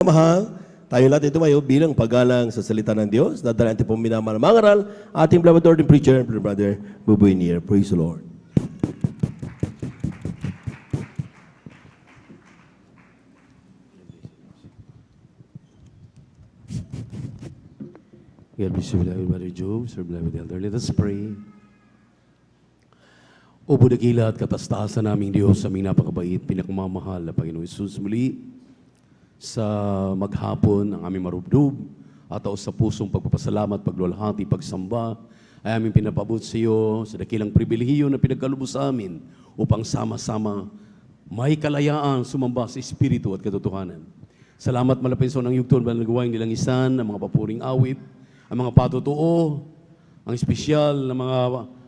Mahal, tayo lahat ito mayo bilang paggalang sa salita ng Diyos. Dadala natin pong minamahal na mangaral, ating beloved Lord and preacher, Brother Buboy Nier. Praise the Lord. God bless you, beloved Brother Job, Sir beloved Elder. Let us pray. O budagila at katastasan naming Diyos, aming napakabait, pinakmamahal na Panginoon Jesus, muli sa maghapon ang aming marubdob at sa pusong pagpapasalamat, paglulhati, pagsamba ay aming pinapabot sa iyo sa dakilang pribilehiyo na pinagkalubos sa amin upang sama-sama may kalayaan sumamba sa Espiritu at katotohanan. Salamat malapinso ng yugton na nagawain nilang isan, ang mga papuring awit, ang mga patotoo, ang espesyal na mga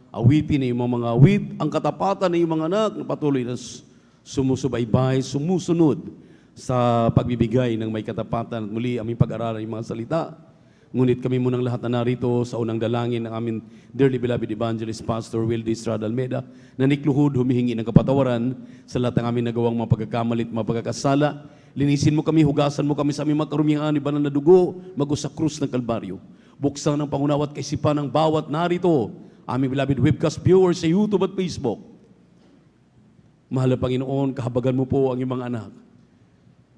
awitin na yung mga awit, ang katapatan na yung mga anak na patuloy na sumusubaybay, sumusunod sa pagbibigay ng may katapatan at muli aming pag-aralan yung mga salita. Ngunit kami munang lahat na narito sa unang dalangin ng aming dearly beloved evangelist Pastor Wildy Estrada Almeida na nikluhod humihingi ng kapatawaran sa lahat ng aming nagawang mga pagkakamalit, mga pagkakasala. Linisin mo kami, hugasan mo kami sa aming makarumihan, iba na dugo, mag-usa krus ng Kalbaryo. Buksan ang pangunawa at kaisipan ng bawat narito, aming beloved webcast viewers sa YouTube at Facebook. Mahal na Panginoon, kahabagan mo po ang iyong mga anak.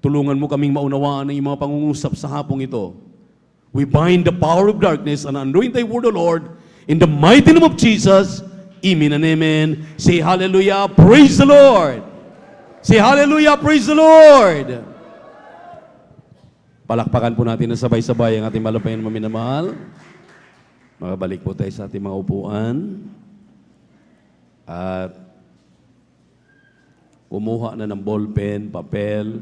Tulungan mo kaming maunawaan ng mga pangungusap sa hapong ito. We bind the power of darkness and anoint thy word, O Lord, in the mighty name of Jesus. Amen and amen. Say hallelujah, praise the Lord. Say hallelujah, praise the Lord. Palakpakan po natin na sabay-sabay ang ating malapayan na maminamahal. Makabalik po tayo sa ating mga upuan. At kumuha na ng ballpen, papel,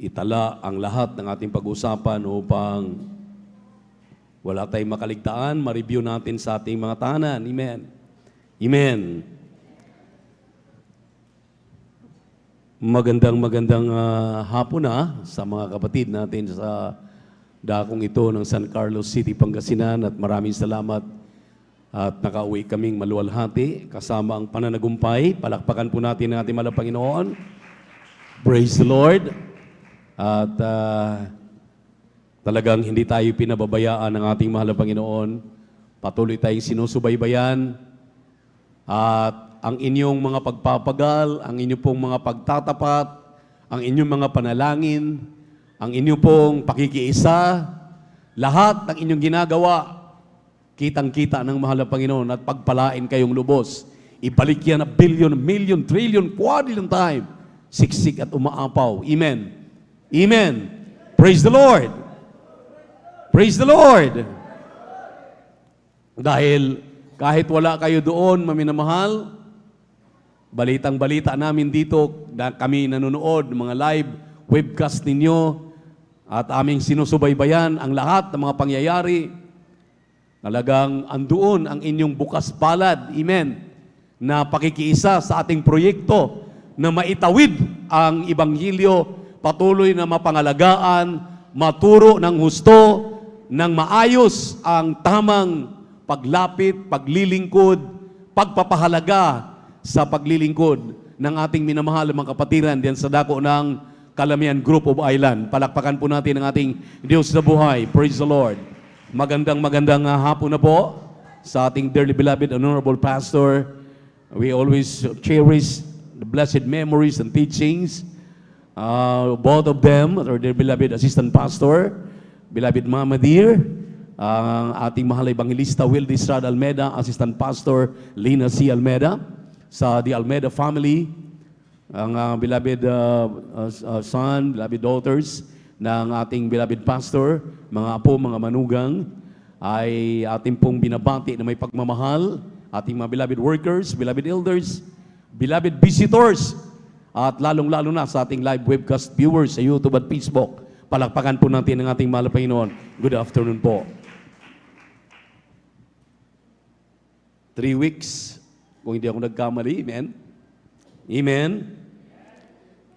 itala ang lahat ng ating pag-usapan upang wala tayong makaligtaan, ma-review natin sa ating mga tahanan. Amen. Amen. Magandang hapon na sa mga kapatid natin sa dakong ito ng San Carlos City, Pangasinan, at maraming salamat at nakauwi kaming maluwalhati kasama ang pananagumpay. Palakpakan po natin ang ating mahal na Panginoon. Praise the Lord. At talagang hindi tayo pinababayaan ng ating mahal na Panginoon. Patuloy tayong sinusubaybayan. At ang inyong mga pagpapagal, ang inyong pong mga pagtatapat, ang inyong mga panalangin, ang inyong pong pakikiisa, lahat ng inyong ginagawa, kitang-kita ng mahal na Panginoon at pagpalain kayong lubos. Ibalik yan na billion, million, trillion, quadrillion time. Siksik at umaapaw. Amen. Amen. Praise the Lord. Praise the Lord. Dahil kahit wala kayo doon, maminamahal, balitang-balita namin dito na kami nanonood ng mga live webcast ninyo at aming sinusubaybayan ang lahat ng mga pangyayari. Talagang andoon ang inyong bukas palad, amen, na pakikiisa sa ating proyekto na maitawid ang Ebanghelyo, patuloy na mapangalagaan, maturo ng husto, ng maayos ang tamang paglapit, paglilingkod, pagpapahalaga sa paglilingkod ng ating minamahal mga kapatiran diyan sa dako ng Calamian Group of Island. Palakpakan po natin ang ating Diyos na buhay. Praise the Lord. Magandang hapon na po sa ating dearly beloved honorable pastor. We always cherish the blessed memories and teachings. Both of them are their beloved assistant pastor, beloved Mama Dear, ang ating mahal evangelista Wildy Estrada Almeida, assistant pastor Lina C. Almeida, sa the Almeida family, ang beloved son, beloved daughters ng ating beloved pastor, mga apo, mga manugang, ay ating pong binabati na may pagmamahal, ating mga beloved workers, beloved elders, beloved visitors, at lalong-lalo na sa ating live webcast viewers sa YouTube at Facebook. Palakpakan po natin ang ating mahal na Panginoon. Good afternoon po. 3 weeks, kung hindi ako nagkamali, amen? Amen?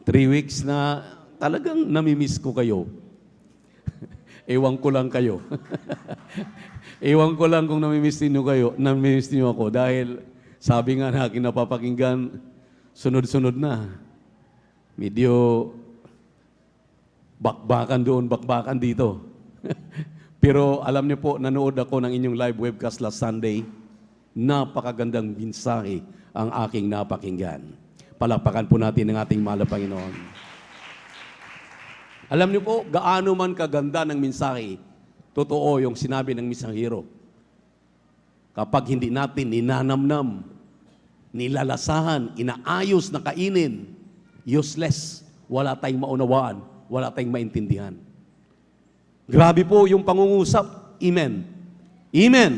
3 weeks na talagang namimiss ko kayo. Ewan ko lang kayo. Ewan ko lang kung namimiss niyo ako dahil sabi nga na aking napapakinggan, sunod-sunod na. Medyo Bakbakan doon, bakbakan dito. Pero alam niyo po, nanood ako ng inyong live webcast last Sunday. Napakagandang mensahe ang aking napakinggan. Palakpakan po natin ang ating mahal na Panginoon. Alam niyo po, gaano man kaganda ng mensahe, totoo yung sinabi ng mensahe. Kapag hindi natin ninanamnam, nilalasahan, inaayos na kainin, useless, wala tayong maunawaan, wala tayong maintindihan. Grabe po yung pangungusap. Amen. Amen.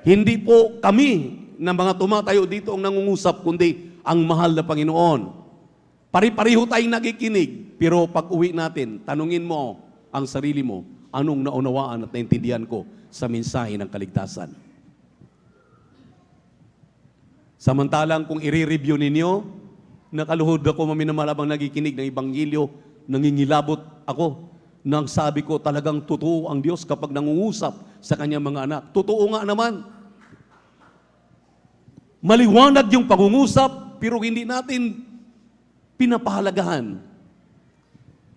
Hindi po kami na mga tumatayo dito ang nangungusap, kundi ang mahal na Panginoon. Pari-pariho tayong nakikinig, pero pag uwi natin, tanungin mo ang sarili mo, anong naunawaan at naintindihan ko sa mensahe ng kaligtasan. Samantalang kung i-review ninyo, nakaluhod ako maminamalabang nagikinig ng Ebanghelyo, nangingilabot ako, nang sabi ko talagang totoo ang Diyos kapag nangungusap sa kanyang mga anak. Totoo nga naman. Maliwanag yung pangungusap, pero hindi natin pinapahalagahan.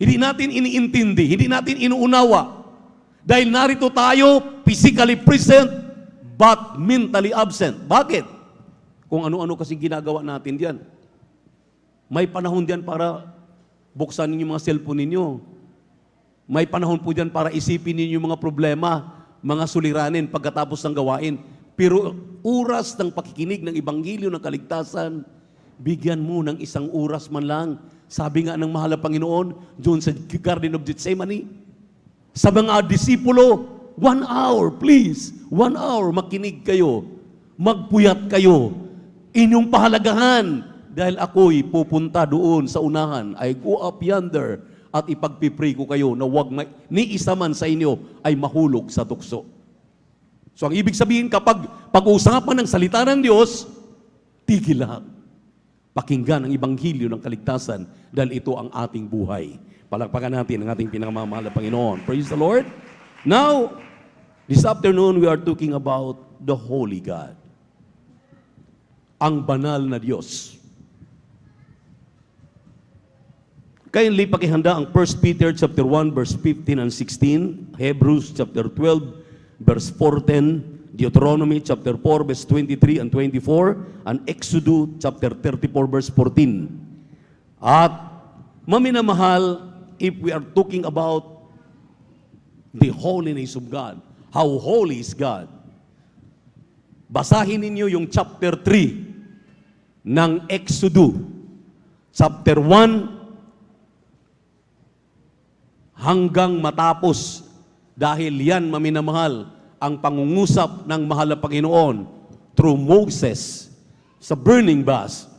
Hindi natin iniintindi, hindi natin inuunawa. Dahil narito tayo, physically present, but mentally absent. Bakit? Kung ano-ano kasing ginagawa natin diyan. May panahon diyan para buksan ninyo yung mga cellphone ninyo. May panahon po diyan para isipin ninyo yung mga problema, mga suliranin pagkatapos ng gawain. Pero oras ng pakikinig ng Ebanghelyo ng kaligtasan, bigyan mo ng isang oras man lang. Sabi nga ng mahal na Panginoon, doon sa Garden of Gethsemane, sa mga disipulo, 1 hour, please. 1 hour, makinig kayo. Magpuyat kayo. Inyong pahalagahan dahil ako'y pupunta doon sa unahan. I go up yonder at ipagpipray ko kayo na wag ni isa man sa inyo ay mahulog sa tukso. So ang ibig sabihin kapag pag-uusapan ng salita ng Diyos, tigil lahat. Pakinggan ang Ebanghelyo ng kaligtasan dahil ito ang ating buhay. Palakpakan natin ang ating pinakamamahal na Panginoon. Praise the Lord. Now, this afternoon we are talking about the Holy God. Ang banal na Diyos. Kindly pakihanda ang 1 Peter chapter 1 verse 15 and 16, Hebrews chapter 12 verse 14, Deuteronomy chapter 4 verse 23 and 24, and Exodus chapter 34 verse 14. At maminamahal, if we are talking about the holiness of God, how holy is God, basahin ninyo yung chapter 3 ng Exodus, chapter 1 hanggang matapos, dahil yan maminamahal ang pangungusap ng mahal na Panginoon through Moses sa burning bush,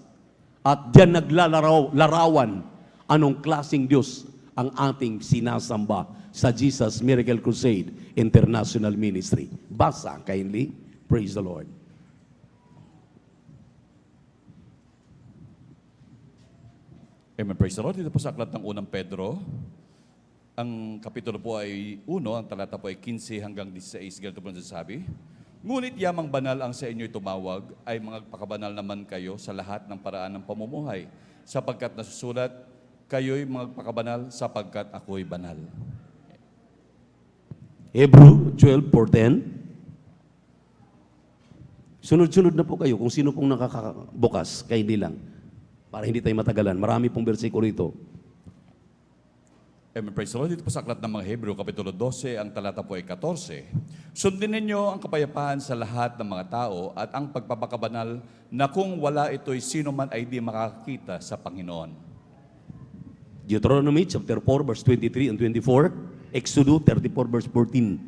at diyan naglalarawan anong klaseng Diyos ang ating sinasamba sa Jesus Miracle Crusade International Ministry. Basa kindly. Praise the Lord. Amen. Praise the Lord. Dito po sa aklat ng unang Pedro, ang kapitulo po ay 1, ang talata po ay 15 hanggang 16. Ganito po nasasabi, ngunit yamang banal ang sa inyo'y tumawag, ay magpakabanal naman kayo sa lahat ng paraan ng pamumuhay, sapagkat nasusulat, kayo'y magpakabanal sapagkat ako'y banal. Hebrew 12:4-10. Sunod-sunod na po kayo kung sino pong nakakabukas, kay hindi lang. Para hindi tayo matagalan. Marami pong bersikulo ito. Amen. Praise the Lord. Dito po sa aklat ng mga Hebrew, kapitulo 12, ang talata po ay 14. Sundin ninyo ang kapayapaan sa lahat ng mga tao at ang pagpapakabanal na kung wala ito'y sino man ay di makakita sa Panginoon. Deuteronomy chapter 4 verse 23 and 24. Exodus 34 verse 14.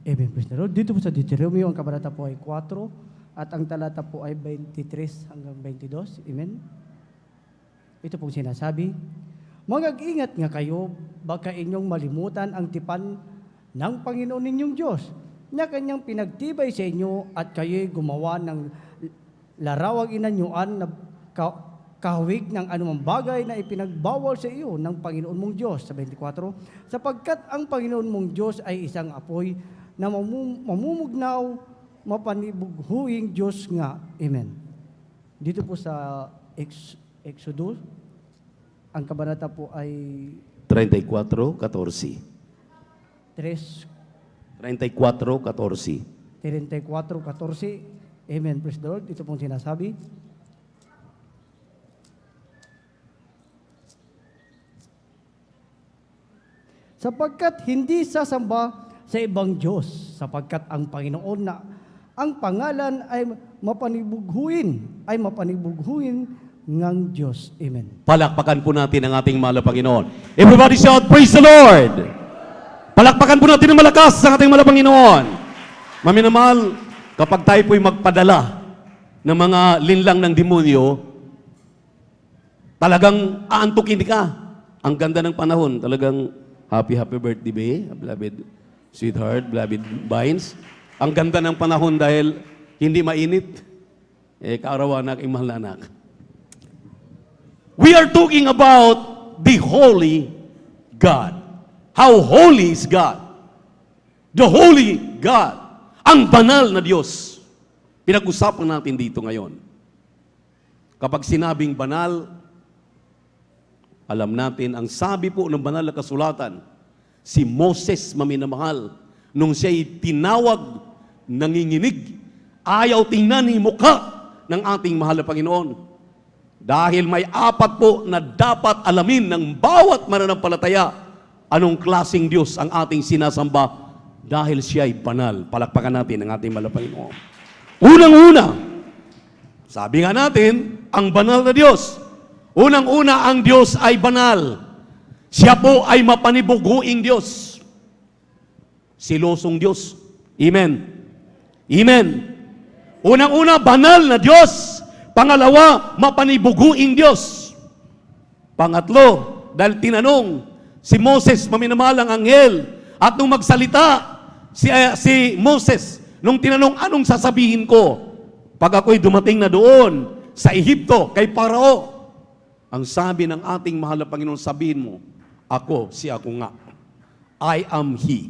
Amen. Praise the Lord. Dito po sa Deuteronomy, ang kabanata po ay 4 at ang talata po ay 23 hanggang 22. Amen. Ito pong sinasabi, mag-ingat nga kayo, baka inyong malimutan ang tipan ng Panginoon ninyong Diyos, na kanyang pinagtibay sa inyo at kayo'y gumawa ng larawang inanyuan na kahawig ng anumang bagay na ipinagbawal sa iyo ng Panginoon mong Diyos. Sa 24, sapagkat ang Panginoon mong Diyos ay isang apoy na mamumugnaw, mapanibughuing Diyos nga. Amen. Dito po sa Exodus Ang kabanata po ay 34:14. 3, 34:14. 34:14. Amen. Praise the Lord. Ito pong sinasabi. Sapagkat hindi sasamba sa ibang Diyos, sapagkat ang Panginoon na ang pangalan ay mapanibughuin ng Diyos. Amen. Palakpakan po natin ang ating mahal na Panginoon. Everybody shout, praise the Lord! Palakpakan po natin ng malakas ang ating mahal na Panginoon. Maminamahal, kapag tayo po'y magpadala ng mga linlang ng demonyo, talagang aantukin ka. Ang ganda ng panahon, talagang happy birthday, be, beloved sweetheart, beloved Vines. Ang ganda ng panahon dahil hindi mainit. Kaarawan na aking mahal na anak. We are talking about the holy God. How holy is God? The holy God. Ang banal na Diyos. Pinag-usapan natin dito ngayon. Kapag sinabing banal, alam natin, ang sabi po ng banal na kasulatan, si Moses maminamahal, nung siya'y tinawag, nanginginig, ayaw tingnan ni mukha ng ating mahal na Panginoon. Dahil may 4 po na dapat alamin ng bawat mananampalataya, anong klaseng Diyos ang ating sinasamba dahil siya'y banal. Palakpakan natin ang ating mahal na Panginoon. Unang-una, sabi nga natin, ang banal na Diyos. Unang-una, ang Diyos ay banal. Siya po ay mapanibughuing Diyos. Silosong Diyos. Amen. Amen. Unang-una, banal na Diyos. Pangalawa, mapanibughuing Diyos. Pangatlo, dahil tinanong si Moses, maminamalang anghel, at nung magsalita si Moses, nung tinanong, anong sasabihin ko pag ako'y dumating na doon sa Ehipto kay Parao? Ang sabi ng ating mahal na Panginoon, sabihin mo, ako, si ako nga. I am He.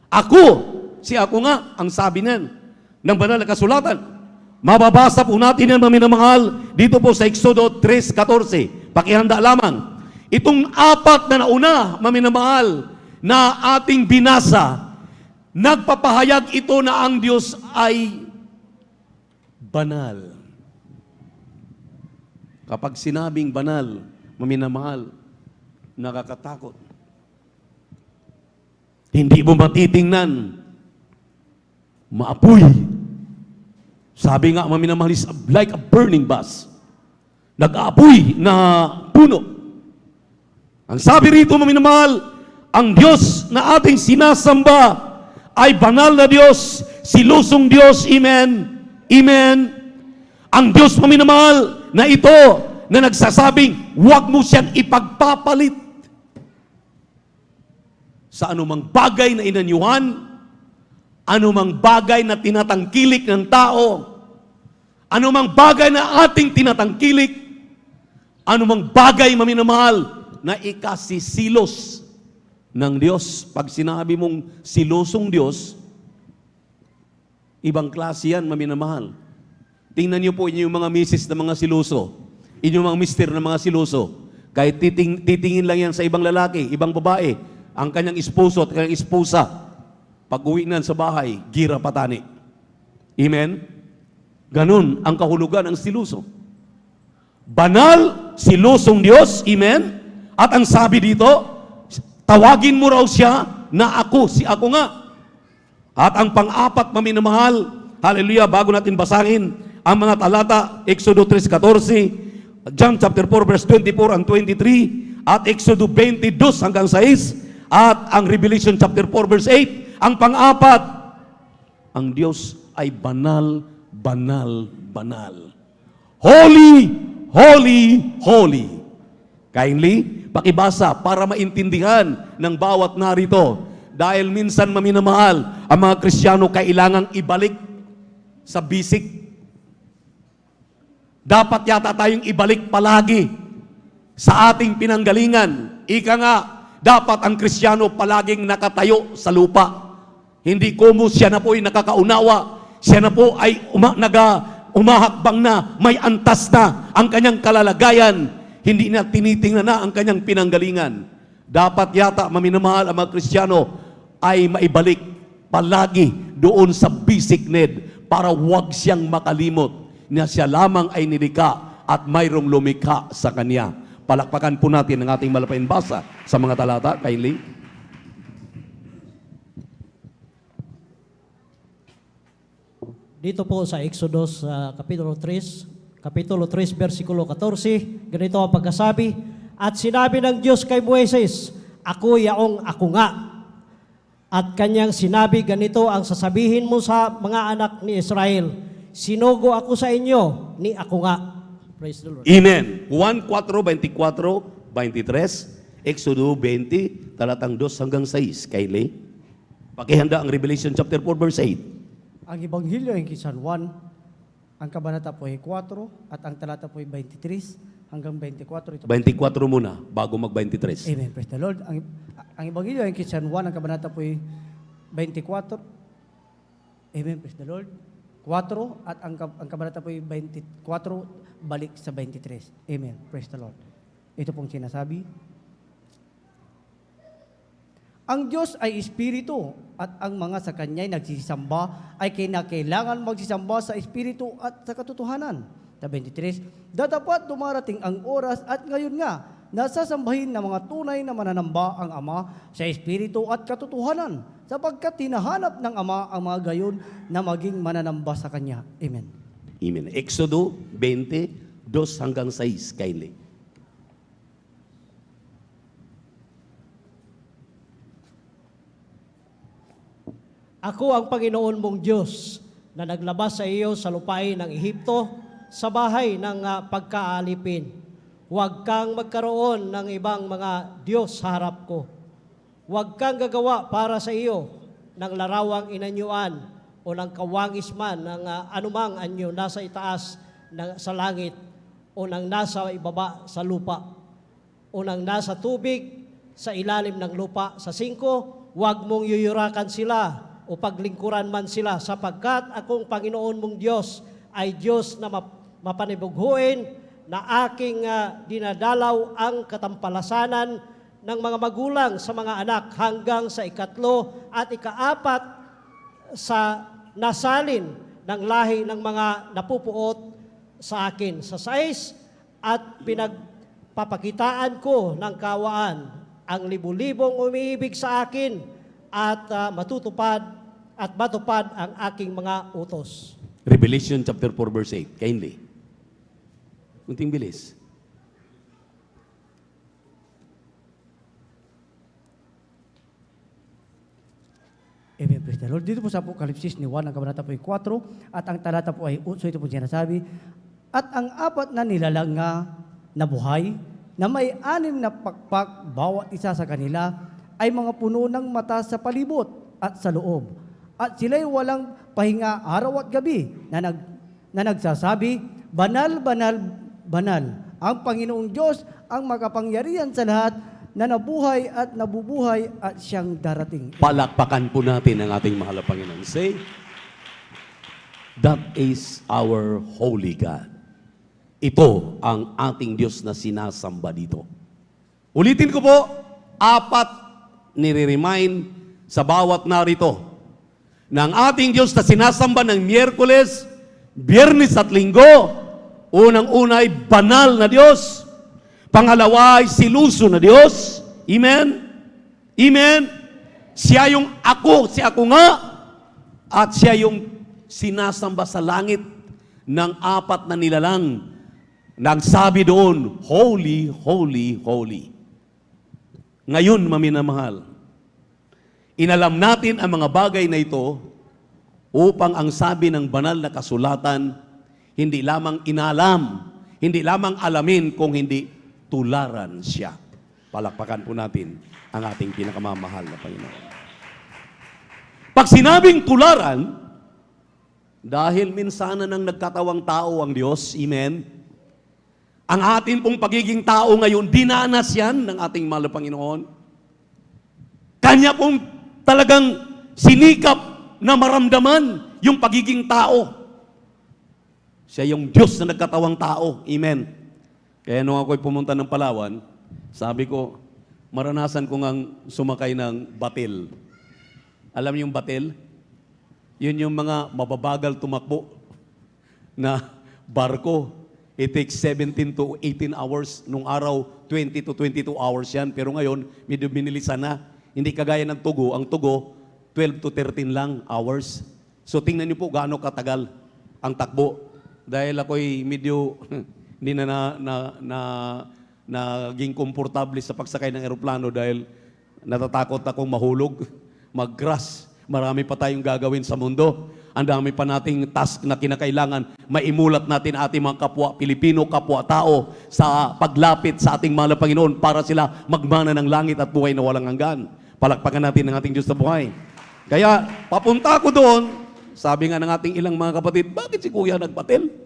Ako, si ako nga, ang sabi niyan ng banal na kasulatan. Mababasa po natin yan, maminamahal, dito po sa Exodo 3:14. Pakihanda lamang. Itong 4 na nauna, maminamahal, na ating binasa, nagpapahayag ito na ang Diyos ay banal. Kapag sinabing banal, maminamahal, nakakatakot. Hindi mo matitingnan, maapoy. Sabi nga, maminamahal is like a burning bus. Nag-aapoy na puno. Ang sabi rito, maminamahal, ang Diyos na ating sinasamba ay banal na Diyos, silusong Diyos, amen, amen. Ang Diyos, maminamahal, na ito, na nagsasabing, huwag mo siyang ipagpapalit sa anumang bagay na inanyuhan, anumang bagay na tinatangkilik ng tao, anumang bagay na ating tinatangkilik, anumang bagay, maminamahal, na ikasisilos ng Diyos. Pag sinabi mong silosong Diyos, ibang klase yan, maminamahal. Tingnan niyo po inyong mga misis na mga siloso, inyong mga mister na mga siloso. Kahit titingin lang yan sa ibang lalaki, ibang babae, ang kanyang esposo at kanyang esposa, pag uwi na sa bahay, gira patani. Amen? Ganun ang kahulugan ng siloso. Banal, silosong Diyos, amen? At ang sabi dito, tawagin mo raw siya na ako, si ako nga. At ang pang-4, maminamahal, hallelujah, bago natin basahin ang mga talata, Exodo 3:14, John chapter 4 verse 24 and 23, at Exodo 22 hanggang 6, at ang Revelation chapter 4 verse 8, ang pang-4, ang Diyos ay banal, banal, banal. Holy, holy, holy. Kindly, pakibasa para maintindihan ng bawat narito. Dahil minsan, maminamahal, ang mga Kristiyano kailangang ibalik sa basic. Dapat yata tayong ibalik palagi sa ating pinanggalingan. Ika nga, dapat ang Kristiyano palaging nakatayo sa lupa. Hindi kumo siya na po ay nakakaunawa. Siya na po ay umahakbang na, may antas na ang kanyang kalalagayan. Hindi na tinitingnan na ang kanyang pinanggalingan. Dapat yata, maminamahal, ang mga Kristiyano ay maibalik palagi doon sa basic need para wag siyang makalimot na siya lamang ay nilikha at mayroong lumikha sa kanya. Palakpakan po natin ang ating malapain basa sa mga talata. Kindly. Dito po sa Exodus Kapitulo 3, versikulo 14, ganito ang pagkasabi, at sinabi ng Diyos kay Moises, ako yaong ako nga. At kanyang sinabi, ganito ang sasabihin mo sa mga anak ni Israel, sinugo ako sa inyo ni ako nga. Praise the Lord. Amen. Juan 4:24-23, Exodo 20, talatang 2 hanggang 6. Kindly. Pakihanda ang Revelation chapter 4, verse 8. Ang Ebanghelyo ay kay San Juan, ang kabanata po ay 4 at ang talata po ay 23 hanggang 24. Ito po. 24 muna, bago mag-23. Amen. Praise the Lord. Ang Ebanghelyo ay kay San Juan, ang kabanata po ay 24. Amen. Praise the Lord. 4 at ang kabanata po ay 24 balik sa 23. Amen. Praise the Lord. Ito pong sinasabi. Ang Diyos ay Espiritu at ang mga sa Kanya'y nagsisamba ay kinakailangan magsisamba sa Espiritu at sa katotohanan. 23, dadapat dumarating ang oras at ngayon nga, nasasambahin ng mga tunay na mananamba ang Ama sa Espiritu at katotohanan sapagkat hinahanap ng Ama ang mga gayon na maging mananamba sa Kanya. Amen. Amen. Exodo 20, 2 hanggang 6. Kindly. Ako ang Panginoon mong Diyos na naglabas sa iyo sa lupain ng Ehipto sa bahay ng pagkaalipin. Huwag kang magkaroon ng ibang mga Diyos sa harap ko. Huwag kang gagawa para sa iyo ng larawang inanyuan o ng kawangis man ng anumang anyo nasa itaas sa langit o ng nasa ibaba sa lupa o ng nasa tubig sa ilalim ng lupa. Sa 5, huwag mong yuyurakan sila o paglingkuran man sila sapagkat akong Panginoon mong Diyos ay Diyos na mapanibughuin na aking dinadalaw ang katampalasanan ng mga magulang sa mga anak hanggang sa 3 at 4 sa nasalin ng lahi ng mga napupuot sa akin. Sa 6, at pinagpapakitaan ko ng kawaan ang libu-libong umiibig sa akin at matupad ang aking mga utos. Revelation chapter 4, verse 8. Kindly. Kunting bilis. Amen. Praise the Lord. Dito po sa Apokalipsis ni Juan, ang kabanata po ay 4 at ang talata po ay 8. Ito po sinasabi, at ang 4 na nilalang nga na buhay na may 6 na pakpak bawat isa sa kanila ay mga puno ng mata sa palibot at sa loob. At sila'y walang pahinga araw at gabi na nagsasabi, banal, banal, banal. Ang Panginoong Diyos ang makapangyarihan sa lahat na nabuhay at nabubuhay at siyang darating. Palakpakan po natin ang ating mahal na Panginoon. Say, that is our holy God. Ito ang ating Diyos na sinasamba dito. Ulitin ko po, 4 nire-remind sa bawat narito ng ating Diyos na sinasamba ng Miyerkules, Biyernes at Linggo. Unang-una ay banal na Diyos. Pangalawa ay siluso na Diyos. Amen? Amen? Siya yung ako, si ako nga. At siya yung sinasamba sa langit ng 4 na nilalang. Nagsabi doon, holy, holy, holy. Ngayon, maminamahal, inalam natin ang mga bagay na ito upang ang sabi ng banal na kasulatan, hindi lamang inalam, hindi lamang alamin, kung hindi tularan siya. Palakpakan po natin ang ating pinakamamahal na Panginoon. Pag sinabing tularan, dahil minsan nang nagkatawang tao ang Diyos, amen, ang atin pong pagiging tao ngayon, dinanas yan ng ating mahal na Panginoon. Kanya pong talagang sinikap na maramdaman yung pagiging tao. Siya yung Diyos na nagkatawang tao. Amen. Kaya nung ako'y pumunta ng Palawan, sabi ko, maranasan ko ngang sumakay ng batil. Alam niyo yung batil? Yun yung mga mababagal tumakbo na barko. It takes 17 to 18 hours. Nung araw, 20 to 22 hours yan. Pero ngayon, medyo binilisan na. Hindi kagaya ng Tugo. Ang Tugo, 12 to 13 lang hours. So tingnan niyo po gaano katagal ang takbo. Dahil ako'y medyo hindi naging komportable sa pagsakay ng eroplano dahil natatakot akong mahulog, mag-crash. Marami pa tayong gagawin sa mundo. Ang dami pa nating task na kinakailangan. Maimulat natin ating mga kapwa Pilipino, kapwa-tao sa paglapit sa ating mahal na Panginoon para sila magmana ng langit at buhay na walang hanggan. Palakpakan natin ang ating Diyos na buhay. Kaya papunta ako doon, sabi nga ng ating ilang mga kapatid, bakit si Kuya nagbatil?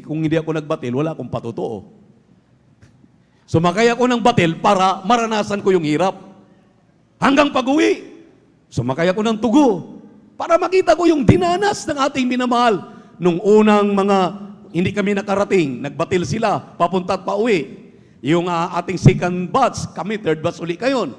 Kung hindi ako nagbatil, wala akong patutuo. Sumakay ako ng batil para maranasan ko yung hirap. Hanggang pag-uwi, sumakay ako ng Tugo para makita ko yung dinanas ng ating minamahal. Nung unang mga hindi kami nakarating, nagbatil sila, papunta at pauwi. Yung ating second batch, kami third batch uli kayon.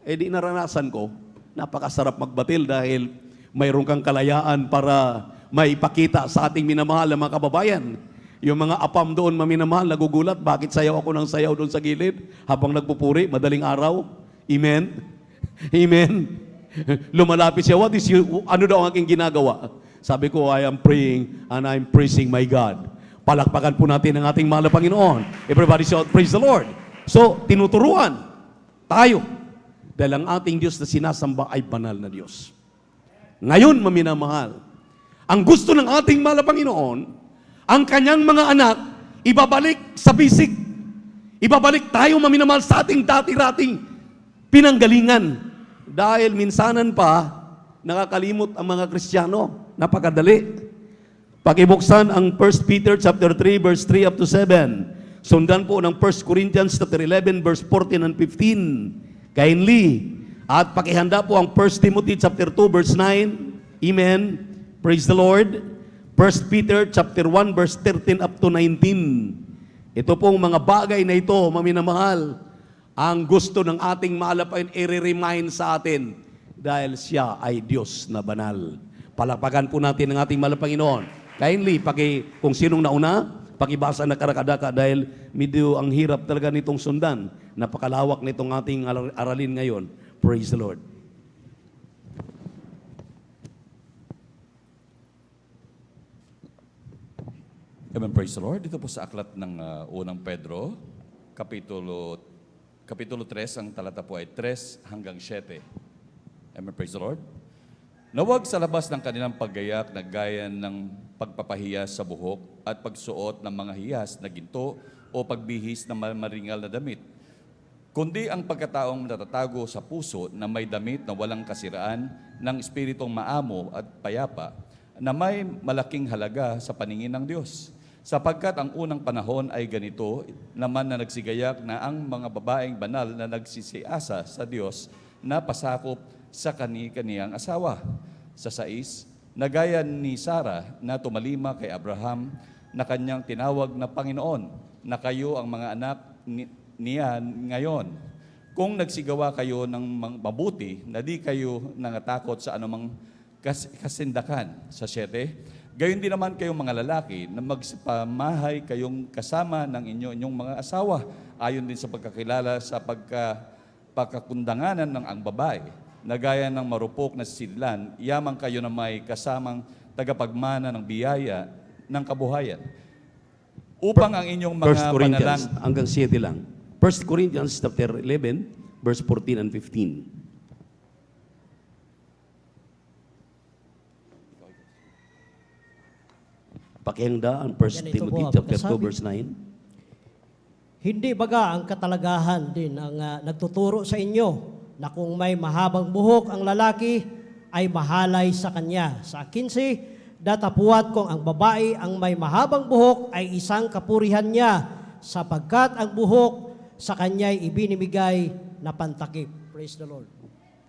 Di naranasan ko, napakasarap magbatil dahil mayroon kang kalayaan para maipakita sa ating minamahal na mga kababayan. Yung mga apam doon, maminamahal, nagugulat, bakit sayaw ako ng sayaw doon sa gilid habang nagpupuri, madaling araw. Amen? Amen? Lumalapit siya, ano daw ang aking ginagawa? Sabi ko, I am praying and I'm praising my God. Palakpakan po natin ang ating mahal na Panginoon. Everybody shout, praise the Lord. So, tinuturuan tayo dahil ang ating Diyos na sinasamba ay banal na Diyos. Ngayon, maminamahal, ang gusto ng ating mahal na Panginoon, ang kanyang mga anak, ibabalik sa bisig. Ibabalik tayo maminamahal sa ating dati-rating pinanggalingan. Dahil minsanan pa, nakakalimot ang mga Kristiyano. Napakadali. Pakibuksan ang 1 Peter chapter 3, verse 3 up to 7. Sundan po ng 1 Corinthians chapter 11, verse 14 and 15. Kindly. At pakihanda po ang 1 Timothy chapter 2, verse 9. Amen. Praise the Lord. 1 Peter chapter 1 verse 13 up to 19. Ito pong mga bagay na ito, maminamahal, ang gusto ng ating mahal na Panginoon i-remind sa atin dahil siya ay Diyos na banal. Palakpakan po natin ang ating mahal na Panginoon. Kindly, kung sinong nauna, pakibasa na karakadaka dahil medyo ang hirap talaga nitong sundan. Napakalawak nitong ating aralin ngayon. Praise the Lord. Amen, praise the Lord. Dito po sa aklat ng unang Pedro, Kapitulo 3, ang talata po ay 3 hanggang 7. Amen, praise the Lord. Nawag sa labas ng kanilang paggayak na gaya ng pagpapahiya sa buhok at pagsuot ng mga hiyas na ginto o pagbihis ng maringal na damit, kundi ang pagkataong natatago sa puso na may damit na walang kasiraan ng espiritong maamo at payapa na may malaking halaga sa paningin ng Diyos. Sapagkat ang unang panahon ay ganito naman na nagsigayak na ang mga babaeng banal na nagsisiasa sa Diyos na pasakop sa kani-kaniyang asawa. Sa 6, na gaya ni Sarah na tumalima kay Abraham na kanyang tinawag na Panginoon, na kayo ang mga anak niya ngayon. Kung nagsigawa kayo ng mabuti, na di kayo nangatakot sa anumang kasindakan. Sa 7, gayon din naman kayong mga lalaki na magsipamahay kayong kasama ng inyong mga asawa, ayon din sa pagkakilala sa pagkakundanganan ng ang babae, na gaya ng marupok na sidlan, yamang kayo na may kasamang tagapagmana ng biyaya ng kabuhayan. Upang ang inyong mga 1 Corinthians, panalang... hanggang 7 lang. 1 Corinthians chapter 11, verse 14 and 15. Pakihanda ang 1 Ganito Timothy po ang chapter 2 pagkasabi. verse 9. Hindi baga ang katalagahan din ang nagtuturo sa inyo na kung may mahabang buhok ang lalaki ay mahalay sa kanya. Sa 15, datapuat kung ang babae ang may mahabang buhok ay isang kapurihan niya sapagkat ang buhok sa kanya'y ibinibigay na pantakip. Praise the Lord.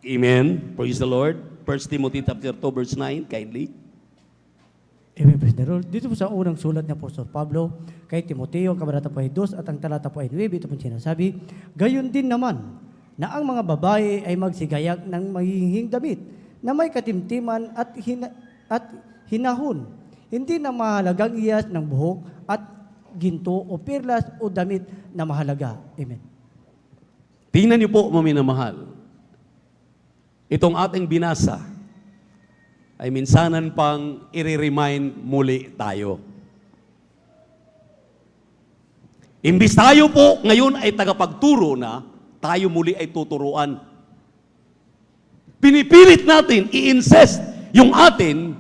Amen. Praise the Lord. 1 Timothy chapter 2 verse 9, kindly. Amen, praise the Lord. Dito po sa unang sulat ni Apostol Pablo kay Timoteo, ang kabanata po ay 2 at ang talata po ay 9, ito po sinasabi, gayon din naman na ang mga babae ay magsigayag ng mahihing damit na may katimtiman at hinahon, hindi na mahalagang iyas ng buhok at ginto o perlas o damit na mahalaga. Amen. Tingnan niyo po, mga minamahal. Itong ating binasa ay minsanan pang i-remind muli tayo. Imbis tayo po ngayon ay tagapagturo na, tayo muli ay tuturuan. Pinipilit natin i-insist yung atin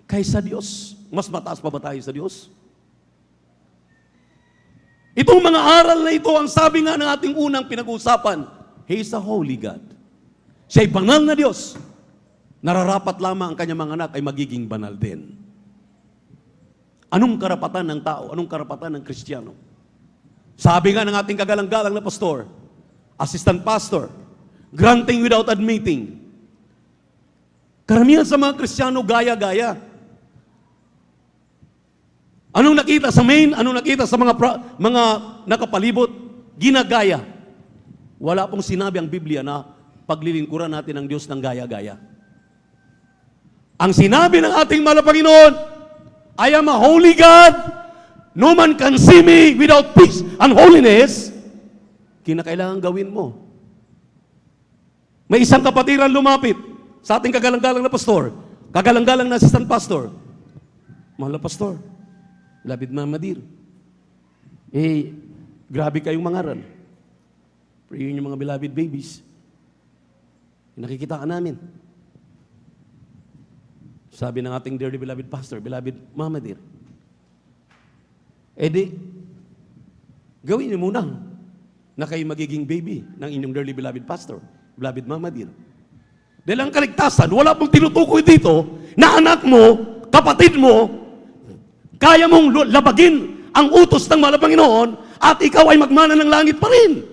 kaysa Diyos. Mas mataas pa ba tayo sa Diyos? Itong mga aral na ito, ang sabi nga ng ating unang pinag-uusapan, He is a holy God. Siya'y banal na Diyos. Nararapat lamang ang kanyang mga anak ay magiging banal din. Anong karapatan ng tao? Anong karapatan ng Kristiyano? Sabi nga ng ating kagalang-galang na pastor, assistant pastor, granting without admitting. Karamihan sa mga Kristiyano, gaya-gaya. Anong nakita sa main? Anong nakita sa mga nakapalibot? Ginagaya. Wala pong sinabi ang Biblia na paglilingkuran natin ang Diyos ng gaya-gaya. Ang sinabi ng ating mahal na Panginoon, I am a holy God. No man can see me without peace and holiness. Kinakailangan gawin mo. May isang kapatiran lumapit sa ating kagalang-galang na pastor, kagalang-galang na assistant pastor. Mahal na pastor, Beloved Mama Dear, grabe kayong mangaral. Pray yung mga beloved babies. Nakikita ka namin. Sabi ng ating dearly beloved pastor, Beloved Mama Dear, gawin niyo muna na kayo magiging baby ng inyong dearly beloved pastor, Beloved Mama Dear. Dahil ang kaligtasan, wala pong tinutukoy dito na anak mo, kapatid mo, kaya mong labagin ang utos ng mahal na Panginoon at ikaw ay magmana ng langit pa rin.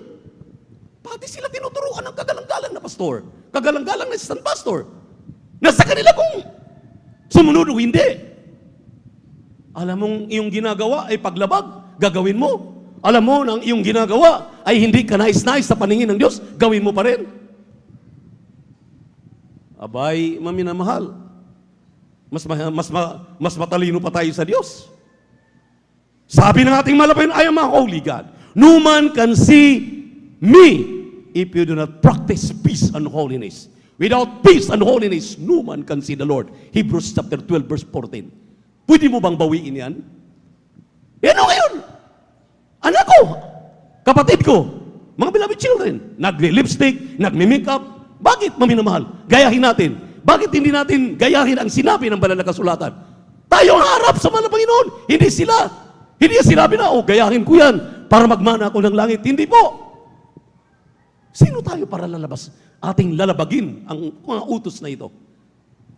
Pati sila tinuturuan ng kagalang-galang na pastor, kagalang-galang na assistant pastor. Nasa kanila kung sumunod o hindi. Alam mong iyong ginagawa ay paglabag, gagawin mo. Alam mo na ang iyong ginagawa ay hindi ka nais-nais sa paningin ng Diyos, gawin mo pa rin. Abay, maminamahal. Mas matalino pa tayo sa Diyos. Sabi ng ating malapin, I am a holy God. No man can see me if you do not practice peace and holiness. Without peace and holiness, no man can see the Lord. Hebrews chapter 12, verse 14. Pwede mo bang bawiin yan? Ano ngayon? Anak ko, kapatid ko, mga beloved children, nagli-lipstick, nagmi-makeup. Bakit, maminamahal? Gayahin natin. Bakit hindi natin gayahin ang sinabi ng banal na kasulatan? Tayo ang harap sa mahal na Panginoon. Hindi sila. Hindi sinabi na, gayahin ko yan para magmana ako ng langit. Hindi po. Sino tayo para lalabas? Ating lalabagin ang mga utos na ito.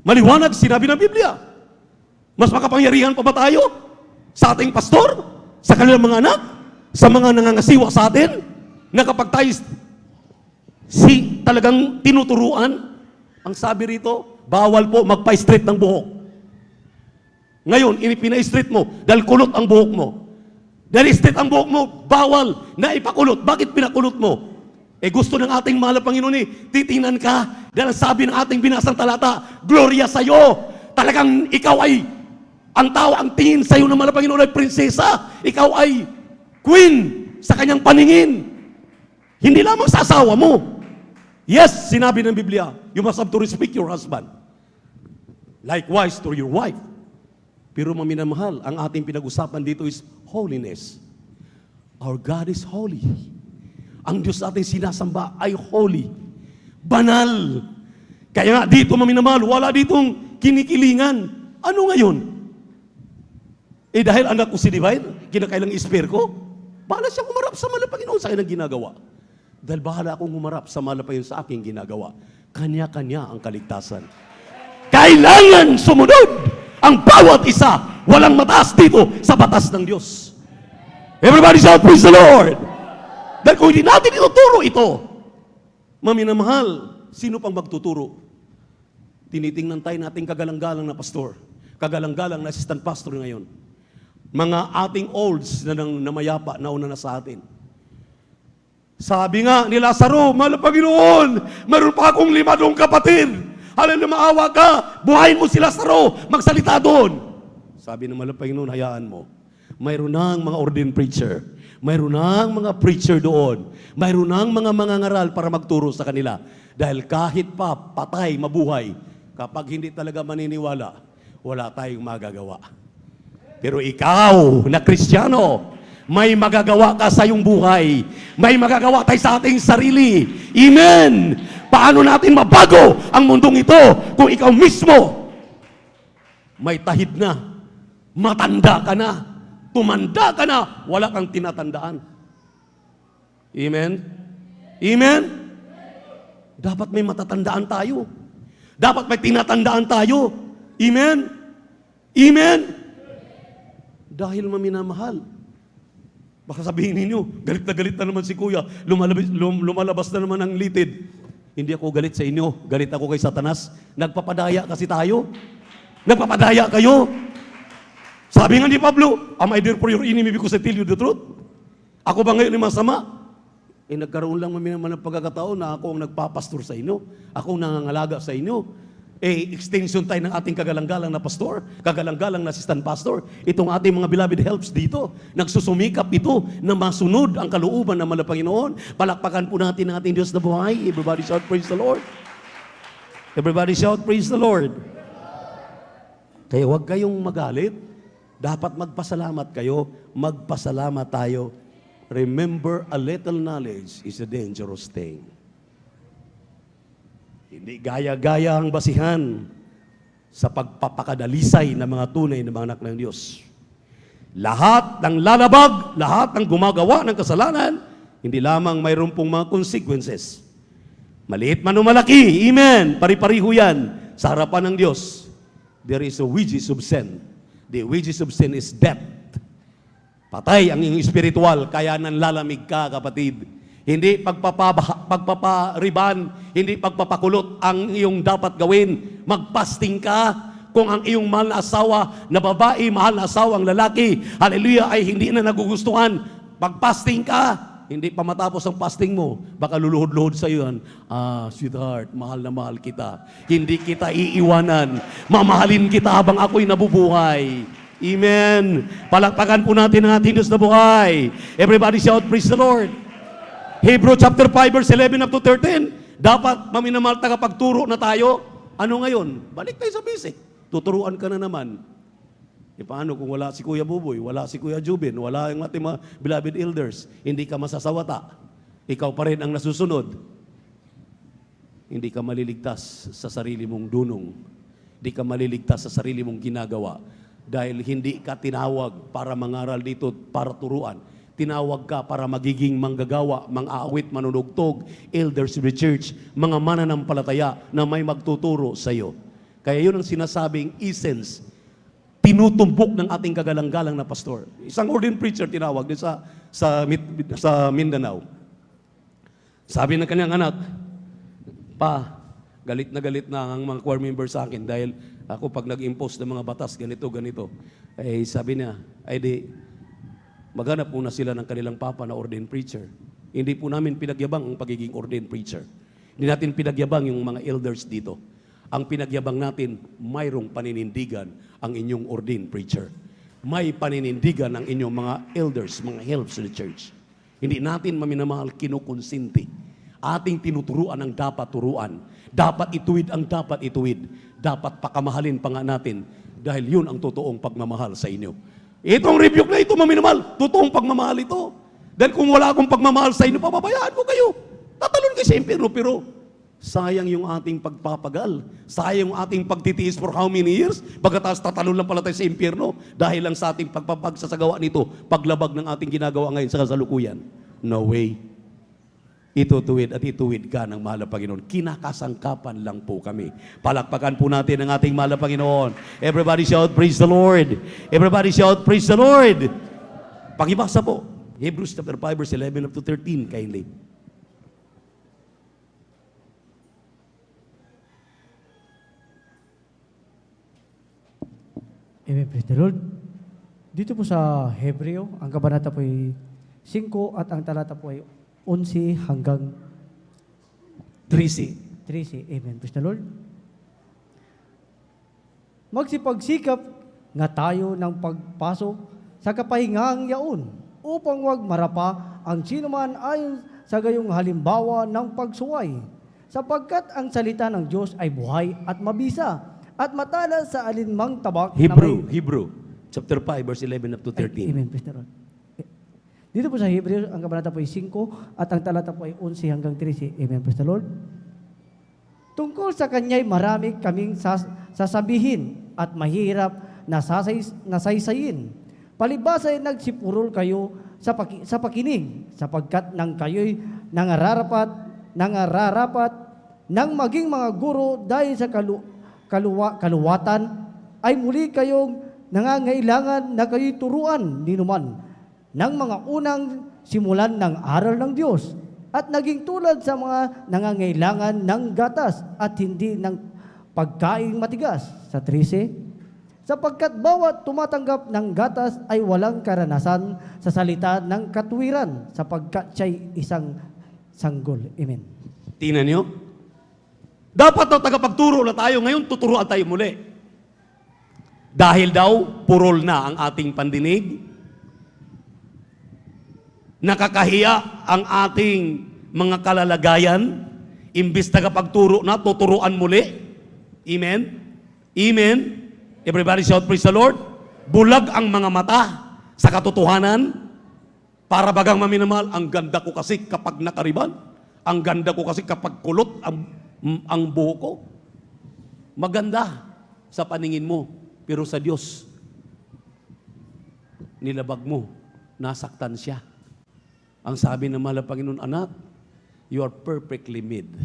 Maliwanag, sinabi ng Biblia. Mas makapangyarihan pa ba tayo sa ating pastor? Sa kanilang mga anak? Sa mga nangangasiwa sa atin? Na kapag tayo talagang tinuturuan, ang sabi rito, bawal po magpa-straight ng buhok. Ngayon, pina-straight mo dahil kulot ang buhok mo. Dahil straight ang buhok mo, bawal na ipakulot. Bakit pinakulot mo? Gusto ng ating mahal na Panginoon titingnan ka dahil sabi ng ating binasang talata, Gloria sa'yo. Talagang ikaw ay, ang tao, ang tingin sa'yo ng mahal na Panginoon ay prinsesa. Ikaw ay queen sa kanyang paningin. Hindi lamang sa asawa mo. Yes, sinabi ng Biblia, you must have to respect your husband. Likewise to your wife. Pero maminamahal, ang ating pinag-usapan dito is holiness. Our God is holy. Ang Diyos natin sinasamba ay holy. Banal. Kaya nga dito, maminamahal, wala ditong kinikilingan. Ano ngayon? Dahil anak ko si Divine, kinakailang isper ko, bahala siyang umarap sa mahal na Panginoon sa kanyang ginagawa. Dahil bahala akong humarap sa mahal na Panginoon sa aking ginagawa. Kanya-kanya ang kaligtasan. Kailangan sumunod ang bawat isa. Walang mataas dito sa batas ng Diyos. Everybody shout, praise the Lord! Dahil kung hindi natin ituturo ito, maminamahal, sino pang magtuturo? Tinitingnan tayo nating kagalang-galang na pastor. kagalang-galang na assistant pastor ngayon. Mga ating olds na namayapa, nauna na sa atin. Sabi nga ni Lazaro, mahal na Panginoon, meron pa akong 5 dong kapatid. Hallelujah, maawa ka, buhayin mo si Lazaro, magsalita doon. Sabi ng mahal na Panginoon, hayaan mo. Mayroon ng mga ordained preacher. Mayroon ng mga preacher doon. Mayroon ng mga mangangaral para magturo sa kanila. Dahil kahit pa patay, mabuhay, kapag hindi talaga maniniwala, wala tayong magagawa. Pero ikaw na Kristiyano, may magagawa ka sa iyong buhay. May magagawa tayo sa ating sarili. Amen! Paano natin mabago ang mundong ito kung ikaw mismo may tahid na, matanda ka na, tumanda ka na, wala kang tinatandaan. Amen? Amen? Dapat may matatandaan tayo. Dapat may tinatandaan tayo. Amen? Amen? Dahil maminamahal. Baka sabihin ninyo, galit na naman si Kuya, lumalabas na naman ang litid. Hindi ako galit sa inyo, galit ako kay Satanas. Nagpapadaya kasi tayo. Nagpapadaya kayo. Sabi nga ni Pablo, am I there for your enemy because I tell you the truth? Ako ba ngayon yung masama? Nagkaroon lang naman ng pagkakataon na ako ang nagpapastor sa inyo. Ako ang nangangalaga sa inyo. Extension tayo ng ating kagalang-galang na pastor, kagalang-galang na assistant pastor. Itong ating mga beloved helps dito, nagsusumikap ito na masunod ang kalooban ng mahal na Panginoon. Palakpakan po natin ang ating Diyos na buhay. Everybody shout, praise the Lord. Everybody shout, praise the Lord. Kaya huwag kayong magalit. Dapat magpasalamat kayo. Magpasalamat tayo. Remember, a little knowledge is a dangerous thing. Hindi gaya-gaya ang basihan sa pagpapakadalisay ng mga tunay na mga anak ng Diyos. Lahat ng lalabag, lahat ng gumagawa ng kasalanan, hindi lamang mayroon pong mga consequences. Maliit man o malaki, amen, pari-pariho yan sa harapan ng Diyos. There is a wages of sin. The wages of sin is death. Patay ang iyong espiritual, kaya nanlalamig ka, kapatid. Hindi pagpapariban, hindi pagpapakulot ang iyong dapat gawin. Magpasting ka. Kung ang iyong mahal na asawa na babae, mahal na asawang lalaki, hallelujah, ay hindi na nagugustuhan, magpasting ka. Hindi pa matapos ang fasting mo, baka luluhod-luhod sa iyo yan. Sweetheart, mahal na mahal kita. Hindi kita iiwanan. Mamahalin kita habang ako'y nabubuhay. Amen. Palakpakan po natin ang ating Diyos na buhay. Everybody shout, praise the Lord. Hebrew chapter 5 verse 11 up to 13. Dapat maminamahal tagapagturo na tayo. Ano ngayon? Balik tayo sa basic. Tuturuan ka na naman. Paano kung wala si Kuya Buboy, wala si Kuya Jubin, wala yung ating mga beloved elders, hindi ka masasawata. Ikaw pa rin ang nasusunod. Hindi ka maliligtas sa sarili mong dunong. Hindi ka maliligtas sa sarili mong ginagawa. Dahil hindi ka tinawag para mangaral dito, para turuan. Tinawag ka para magiging manggagawa, mang-aawit, manunugtog, elders of the church, mga mananampalataya na may magtuturo sa iyo. Kaya yun ang sinasabing essence, tinutumbok ng ating kagalang-galang na pastor. Isang ordained preacher tinawag din sa Mindanao. Sabi ng kanyang anak, Pa, galit na ang mga choir members sa akin dahil ako pag nag-impose ng mga batas, ganito. Sabi niya, maghanap muna sila ng kanilang papa na ordained preacher. Hindi po namin pinagyabang ang pagiging ordained preacher. Hindi natin pinagyabang yung mga elders dito. Ang pinagyabang natin, mayroong paninindigan ang inyong ordained preacher. May paninindigan ang inyong mga elders, mga helps in the church. Hindi natin maminamahal kinukonsinti. Ating tinuturuan ang dapat turuan. Dapat ituwid ang dapat ituwid. Dapat pakamahalin pa nga natin dahil yun ang totoong pagmamahal sa inyo. Itong rebuke na ito, maminamahal, totoong pagmamahal ito. Dahil kung wala akong pagmamahal sa inyo, pababayaan ko kayo. Tatalon kayo sa impyerno, pero sayang yung ating pagpapagal. Sayang yung ating pagtitiis for how many years? Pagkatapos tatalon lang pala tayo sa impyerno dahil lang sa ating pagpapagsasagawa nito, paglabag ng ating ginagawa ngayon sa kasalukuyan. No way. Itutuwid at ituwid ka ng mahal na Panginoon. Kinakasangkapan lang po kami. Palakpakan po natin ang ating mahal na Panginoon. Everybody shout, praise the Lord. Everybody shout, praise the Lord. Pakibasa po. Hebrews chapter 5 verse 11 up to 13 kindly. Amen, praise the Lord. Dito po sa Hebreo, ang kabanata po ay 5 at ang talata po ay 11 hanggang 13. 13. Amen, praise the Lord. Magsipagsikap nga tayo ng pagpasok sa kapahingang yaon upang wag marapa ang sinuman ayon sa gayong halimbawa ng pagsuway. Sapagkat ang salita ng Diyos ay buhay at mabisa at matala sa alinmang tabak na may... Hebrew, chapter 5, verse 11 up to 13. Amen, praise the Lord. Dito po sa Hebreo, ang kabanata po ay 5 at ang talata po ay 11 hanggang 13. Amen, praise the Lord. Tungkol sa kanya'y marami kaming sasabihin at mahirap na saysayin. Palibasay nagsipurol kayo sa pakinig, sapagkat nang kayo'y nangarapat nang maging mga guro dahil sa kaluwatan, ay muli kayong nangangailangan na kayo'y turuan ninuman ng mga unang simulan ng aral ng Diyos at naging tulad sa mga nangangailangan ng gatas at hindi ng pagkaing matigas. Sa 13, sapagkat bawat tumatanggap ng gatas ay walang karanasan sa salita ng katuwiran, sapagkat siya'y isang sanggol. Amen. Tingnan nyo. Dapat daw tagapagturo na tayo. Ngayon, tuturuan tayo muli. Dahil daw, purol na ang ating pandinig. Nakakahiya ang ating mga kalalagayan. Imbis tagapagturo na, tuturuan muli. Amen? Amen? Everybody shout, praise the Lord. Bulag ang mga mata sa katotohanan. Para bagang maminamahal, ang ganda ko kasi kapag nakariban. Ang ganda ko kasi kapag kulot ang buhok ko. Maganda sa paningin mo, pero sa Diyos, nilabag mo, nasaktan siya. Ang sabi ng mahal na Panginoon, anak, you are perfectly made.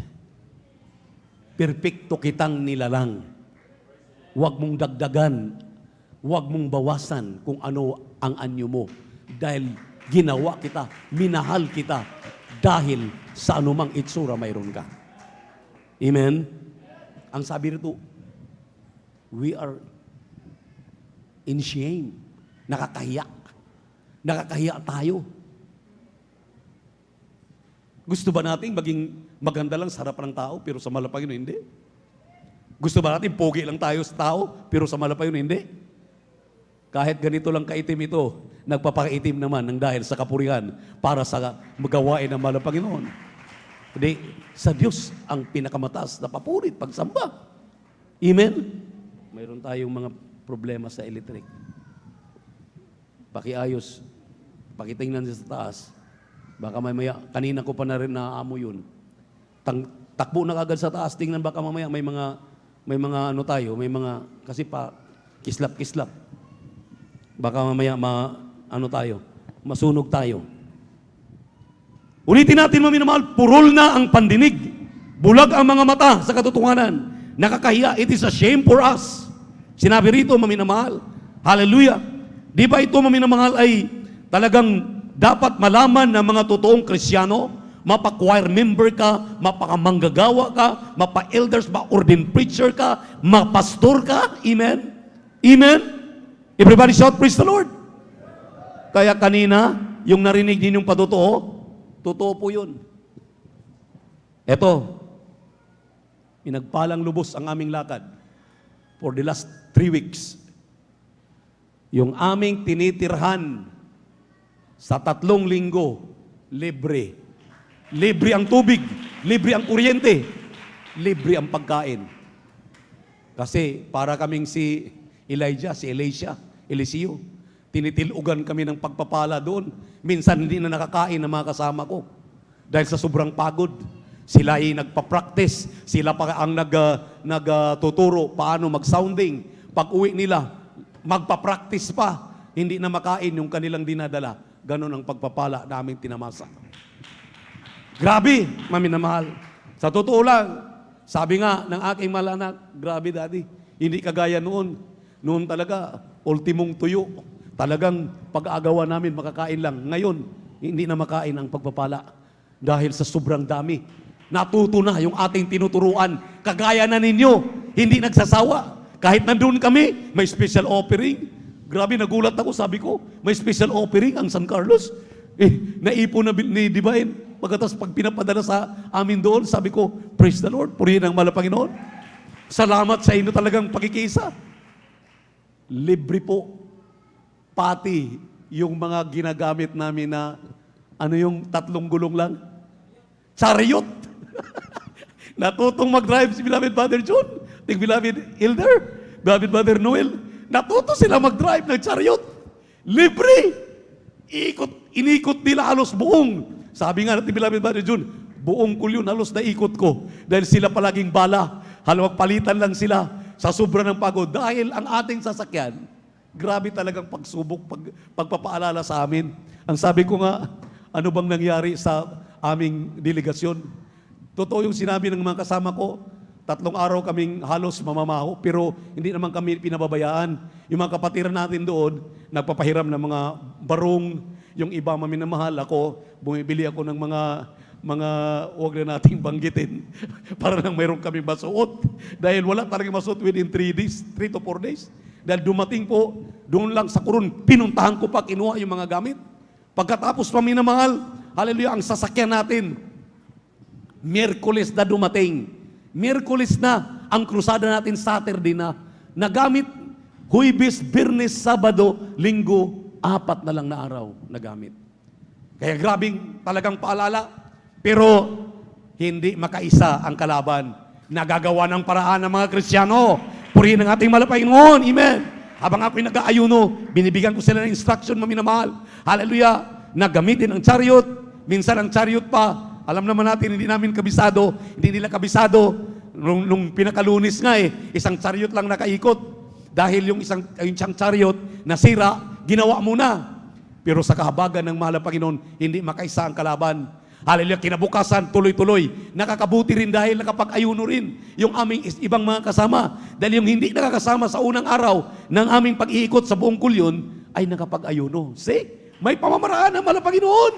Perfecto kitang nilalang. Huwag mong dagdagan, huwag mong bawasan kung ano ang anyo mo. Dahil ginawa kita, minahal kita, dahil sa anumang itsura mayroon ka. Amen? Ang sabi rito, we are in shame. Nakakahiya. Nakakahiya tayo. Gusto ba nating maging maganda lang sa harapan ng tao, pero sa malapagin hindi? Gusto ba natin pogi lang tayo sa tao, pero sa malapagin hindi? Kahit ganito lang kaitim ito, nagpapakaitim naman ng dahil sa kapurihan para sa magawain ng mahal na Panginoon. Hindi, sa Diyos ang pinakamataas na papurit, pagsamba. Amen? Mayroon tayong mga problema sa electric. Pakiayos, pakitingnan sa taas. Baka mamaya, kanina ko pa na rin naamo yun. Takbo na kagad sa taas, tingnan baka mamaya may mga ano tayo, may mga, kasi pa, kislap-kislap. Baka mamaya ano tayo, masunog tayo. Ulitin natin maminamahal, purol na ang pandinig. Bulag ang mga mata sa katotohanan. Nakakahiya, it is a shame for us. Sinabi rito, maminamahal. Hallelujah. Di ba ito, maminamahal, ay talagang dapat malaman ng mga totoong Krisyano, mapa-choir member ka, mapa-manggagawa ka, mapa-elders, ma-ordained preacher ka, ma-pastor ka. Amen? Amen? Everybody shout, praise the Lord. Kaya kanina, yung narinig din yung patotoo, totoo po yun. Eto, inagpalang lubos ang aming lakad for the last 3 weeks. Yung aming tinitirhan sa 3 linggo, libre. Libre ang tubig, libre ang kuryente, libre ang pagkain. Kasi para kaming si Elijah, si Eliseo, tinitilugan kami ng pagpapala doon. Minsan hindi na nakakain ng mga kasama ko. Dahil sa sobrang pagod, sila ay nagpa-practice, sila pa ang nagtuturo paano mag-sounding. Pag uwi nila, magpa-practice pa, hindi na makain yung kanilang dinadala. Ganon ang pagpapala namin tinamasa. Grabe, maminamahal. Sa totoo lang, sabi nga ng aking mahal anak, grabe daddy, hindi kagaya noon. Noon talaga, ultimong tuyo. Talagang pag-aagawa namin, makakain lang. Ngayon, hindi na makain ang pagpapala. Dahil sa sobrang dami. Natuto na yung ating tinuturuan. Kagaya na ninyo, hindi nagsasawa. Kahit nandun kami, may special offering. Grabe, nagulat ako, sabi ko, may special offering ang San Carlos. Naipon na ni Divine. Pagkatapos pag pinapadala sa amin doon, sabi ko, praise the Lord, purihin ang mahal na Panginoon. Salamat sa inyo talagang pagkikisa. Libre po. Pati yung mga ginagamit namin na, ano yung 3 gulong lang? Chariot. Natutong mag-drive si Beloved Brother John, Beloved Elder, Beloved Brother Noel. Natuto sila mag-drive ng chariot. Libre. Inikot nila halos buong. Sabi nga natin, Beloved Brother John, buong kulyon halos naikot ko. Dahil sila palaging bala. Halawag palitan lang sila sa sobra ng pagod. Dahil ang ating sasakyan, grabe talagang pagsubok, pagpapaalala sa amin. Ang sabi ko nga, ano bang nangyari sa aming delegasyon? Totoo yung sinabi ng mga kasama ko, 3 araw kaming halos mamamaho, pero hindi naman kami pinababayaan. Yung mga kapatiran natin doon, nagpapahiram ng mga barong, yung iba maminamahal ako, bumibili ako ng mga huwag na nating banggitin para nang mayroon kami masuot. Dahil wala talagang masuot within 3 to 4 days. Dahil dumating po, doon lang sa kurun, pinuntahan ko pa, kinuha yung mga gamit. Pagkatapos paminamahal, hallelujah, ang sasakyan natin, Miyerkules na dumating. Miyerkules na, ang krusada natin Saturday na, nagamit, Huwebes, Biyernes, Sabado, Linggo, 4 na lang na araw nagamit. Kaya grabing talagang paalala, pero hindi makaisa ang kalaban. Nagagawa ng paraan ng mga Kristiyano. Purihin ang ating mahal na Panginoon. Amen. Habang ako'y nag-aayuno, binibigyan ko sila ng instruction, maminamahal. Hallelujah. Nagamitin ang chariot. Minsan ang chariot pa, alam naman natin, hindi namin kabisado, hindi nila kabisado. Nung pinakalunis nga isang chariot lang nakaikot. Dahil yung isang chariot nasira, ginawa muna. Pero sa kahabagan ng mahal na Panginoon, hindi makaisa ang kalaban. Hallelujah, kinabukasan, tuloy-tuloy. Nakakabuti rin dahil nakapag-ayuno rin yung aming ibang mga kasama. Dahil yung hindi nakakasama sa unang araw ng aming pag-iikot sa buong kulyon, ay nakapag-ayuno. See? May pamamaraan ng mahal na Panginoon.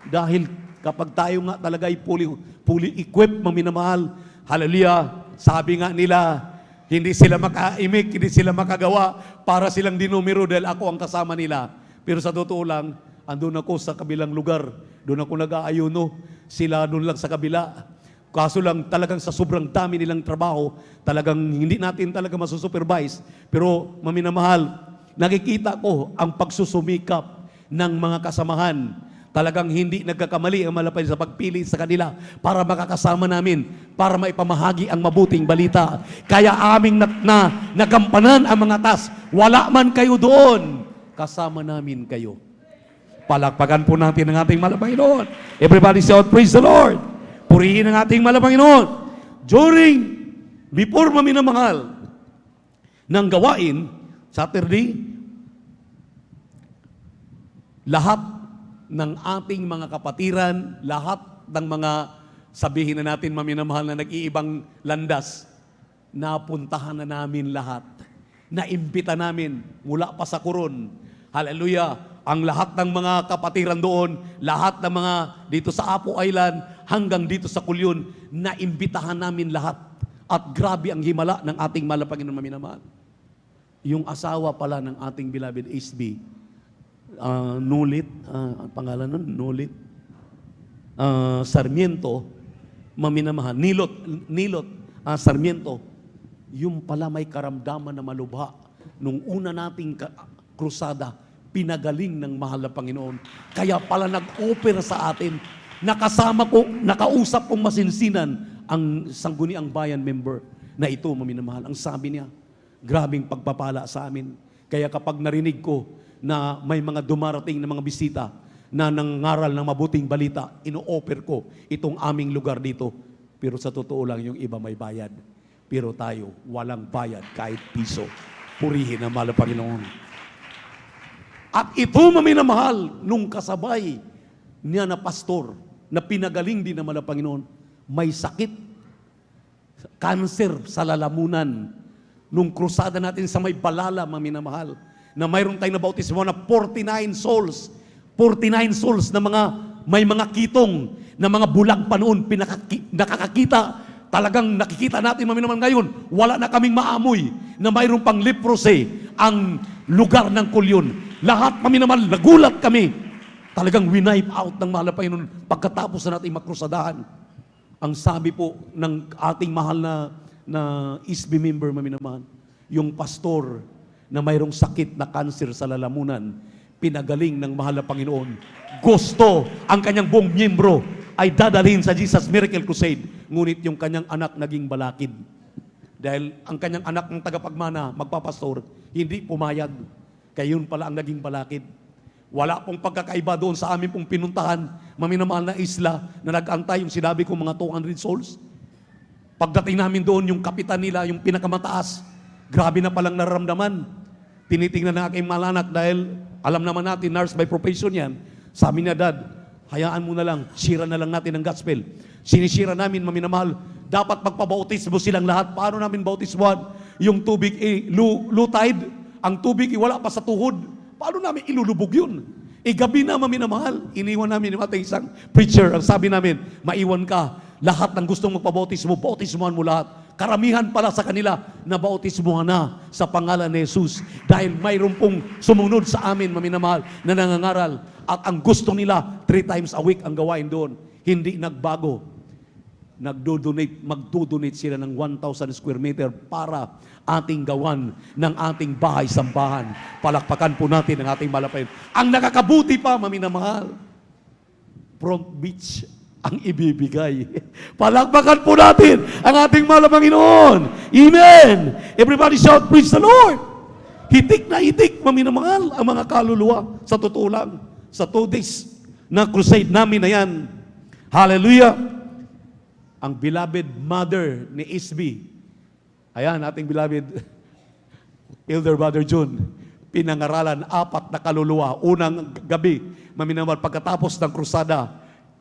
Dahil kapag tayo nga talaga ay fully equipped, maminamahal, hallelujah, sabi nga nila, hindi sila makaimik, hindi sila makagawa para silang dinumero dahil ako ang kasama nila. Pero sa totoo lang, andun ako sa kabilang lugar. Doon ako nag-aayuno. Sila doon lang sa kabila. Kaso lang talagang sa sobrang dami nilang trabaho, talagang hindi natin talaga masusupervise. Pero maminamahal, nakikita ko ang pagsusumikap ng mga kasamahan. Talagang hindi nagkakamali ang malapay sa pagpili sa kanila para makakasama namin, para maipamahagi ang mabuting balita. Kaya aming nagampanan ang mga task. Wala man kayo doon, kasama namin kayo. Palakpakan po natin ang ating mahal na Panginoon. Everybody shout, praise the Lord. Purihin ang ating mahal na Panginoon. Before maminamahal ng gawain, Saturday, lahat ng ating mga kapatiran, lahat ng mga sabihin na natin maminamahal na nag-iibang landas, napuntahan na namin lahat. Naimbita namin mula pa sa kurun. Hallelujah! Ang lahat ng mga kapatiran doon, lahat ng mga dito sa Apo Island, hanggang dito sa Kulyon, naimbitahan namin lahat. At grabe ang himala ng ating mahal na Panginoon maminamahal. Yung asawa pala ng ating beloved SB, Nulit, ang pangalan nun, Nulit, Sarmiento, maminamahal, Nilot, Sarmiento, yung pala may karamdaman na malubha. Nung una nating krusada, pinagaling ng mahal na Panginoon. Kaya pala nag-offer sa atin, nakasama ko, nakausap kong masinsinan ang Sangguniang Bayan member na ito, maminamahal. Ang sabi niya, grabing pagpapala sa amin. Kaya kapag narinig ko na may mga dumarating na mga bisita na nangaral ng mabuting balita, ino-offer ko itong aming lugar dito. Pero sa totoo lang, yung iba may bayad. Pero tayo, walang bayad kahit piso. Purihin ang mahal na Panginoon. At ito maminamahal, nung kasabay niya na pastor, na pinagaling din ng mahal na Panginoon, may sakit, cancer sa lalamunan. Nung krusada natin sa may Balala, maminamahal, na mayroon tayong nabautismo na 49 souls na may mga kitong, na mga bulag pa noon, nakakakita, talagang nakikita natin maminamahal ngayon, wala na kaming maamoy. na mayroon pang leprosy ang lugar ng kulyon. Lahat kami naman, nagulat kami. Talagang winipe out ng mahal na Panginoon pagkatapos na natin makrusadahan. Ang sabi po ng ating mahal na ISB member, maminamahan, yung pastor na mayroong sakit na cancer sa lalamunan, pinagaling ng mahal na Panginoon. Gusto ang kanyang buong miyembro ay dadalhin sa Jesus Miracle Crusade. Ngunit yung kanyang anak naging balakid. Dahil ang kanyang anak ng tagapagmana, magpapastor, hindi pumayag. Kaya yun pala ang naging balakid. Wala pong pagkakaiba doon sa amin pong pinuntahan, maminamahal na isla na nag-antay yung sinabi ko mga 200 souls. Pagdating namin doon, yung kapitan nila, yung pinakamataas, grabe na palang nararamdaman. Tinitingnan ng aking malanak dahil alam naman natin, nurse by profession yan. Sabi niya, Dad, hayaan mo na lang, sira na lang natin ang gospel. Sinisira namin, maminamahal, dapat magpabautismo silang lahat. Paano namin bautismuhan? Yung tubig, low tide, ang tubig, wala pa sa tuhod. Paano namin ilulubog yun? Gabi na, maminamahal, iniwan namin yung ating isang preacher. Ang sabi namin, maiwan ka. Lahat ng gustong magpabautismo, bautismuhan mo lahat. Karamihan pala sa kanila na bautismuhan na sa pangalan ni Jesus. Dahil mayroon pong sumunod sa amin, maminamahal, na nangangaral. At ang gusto nila, 3 times a week ang gawain doon. Hindi nagbago. Magdodonate sila ng 1,000 square meter para ating gawan ng ating bahay-sambahan. Palakpakan po natin ang ating malapayin. Ang nakakabuti pa, maminamahal, front beach ang ibibigay. Palakpakan po natin ang ating mahal na Panginoon. Amen! Everybody shout, praise the Lord! Hitik na hitik, maminamahal, ang mga kaluluwa. Sa totoo lang, sa 2 days na crusade namin na yan. Hallelujah! Ang beloved mother ni Isby, ayan, ating beloved Elder Brother June, pinangaralan 4 na kaluluwa. Unang gabi, maminamahal, pagkatapos ng krusada,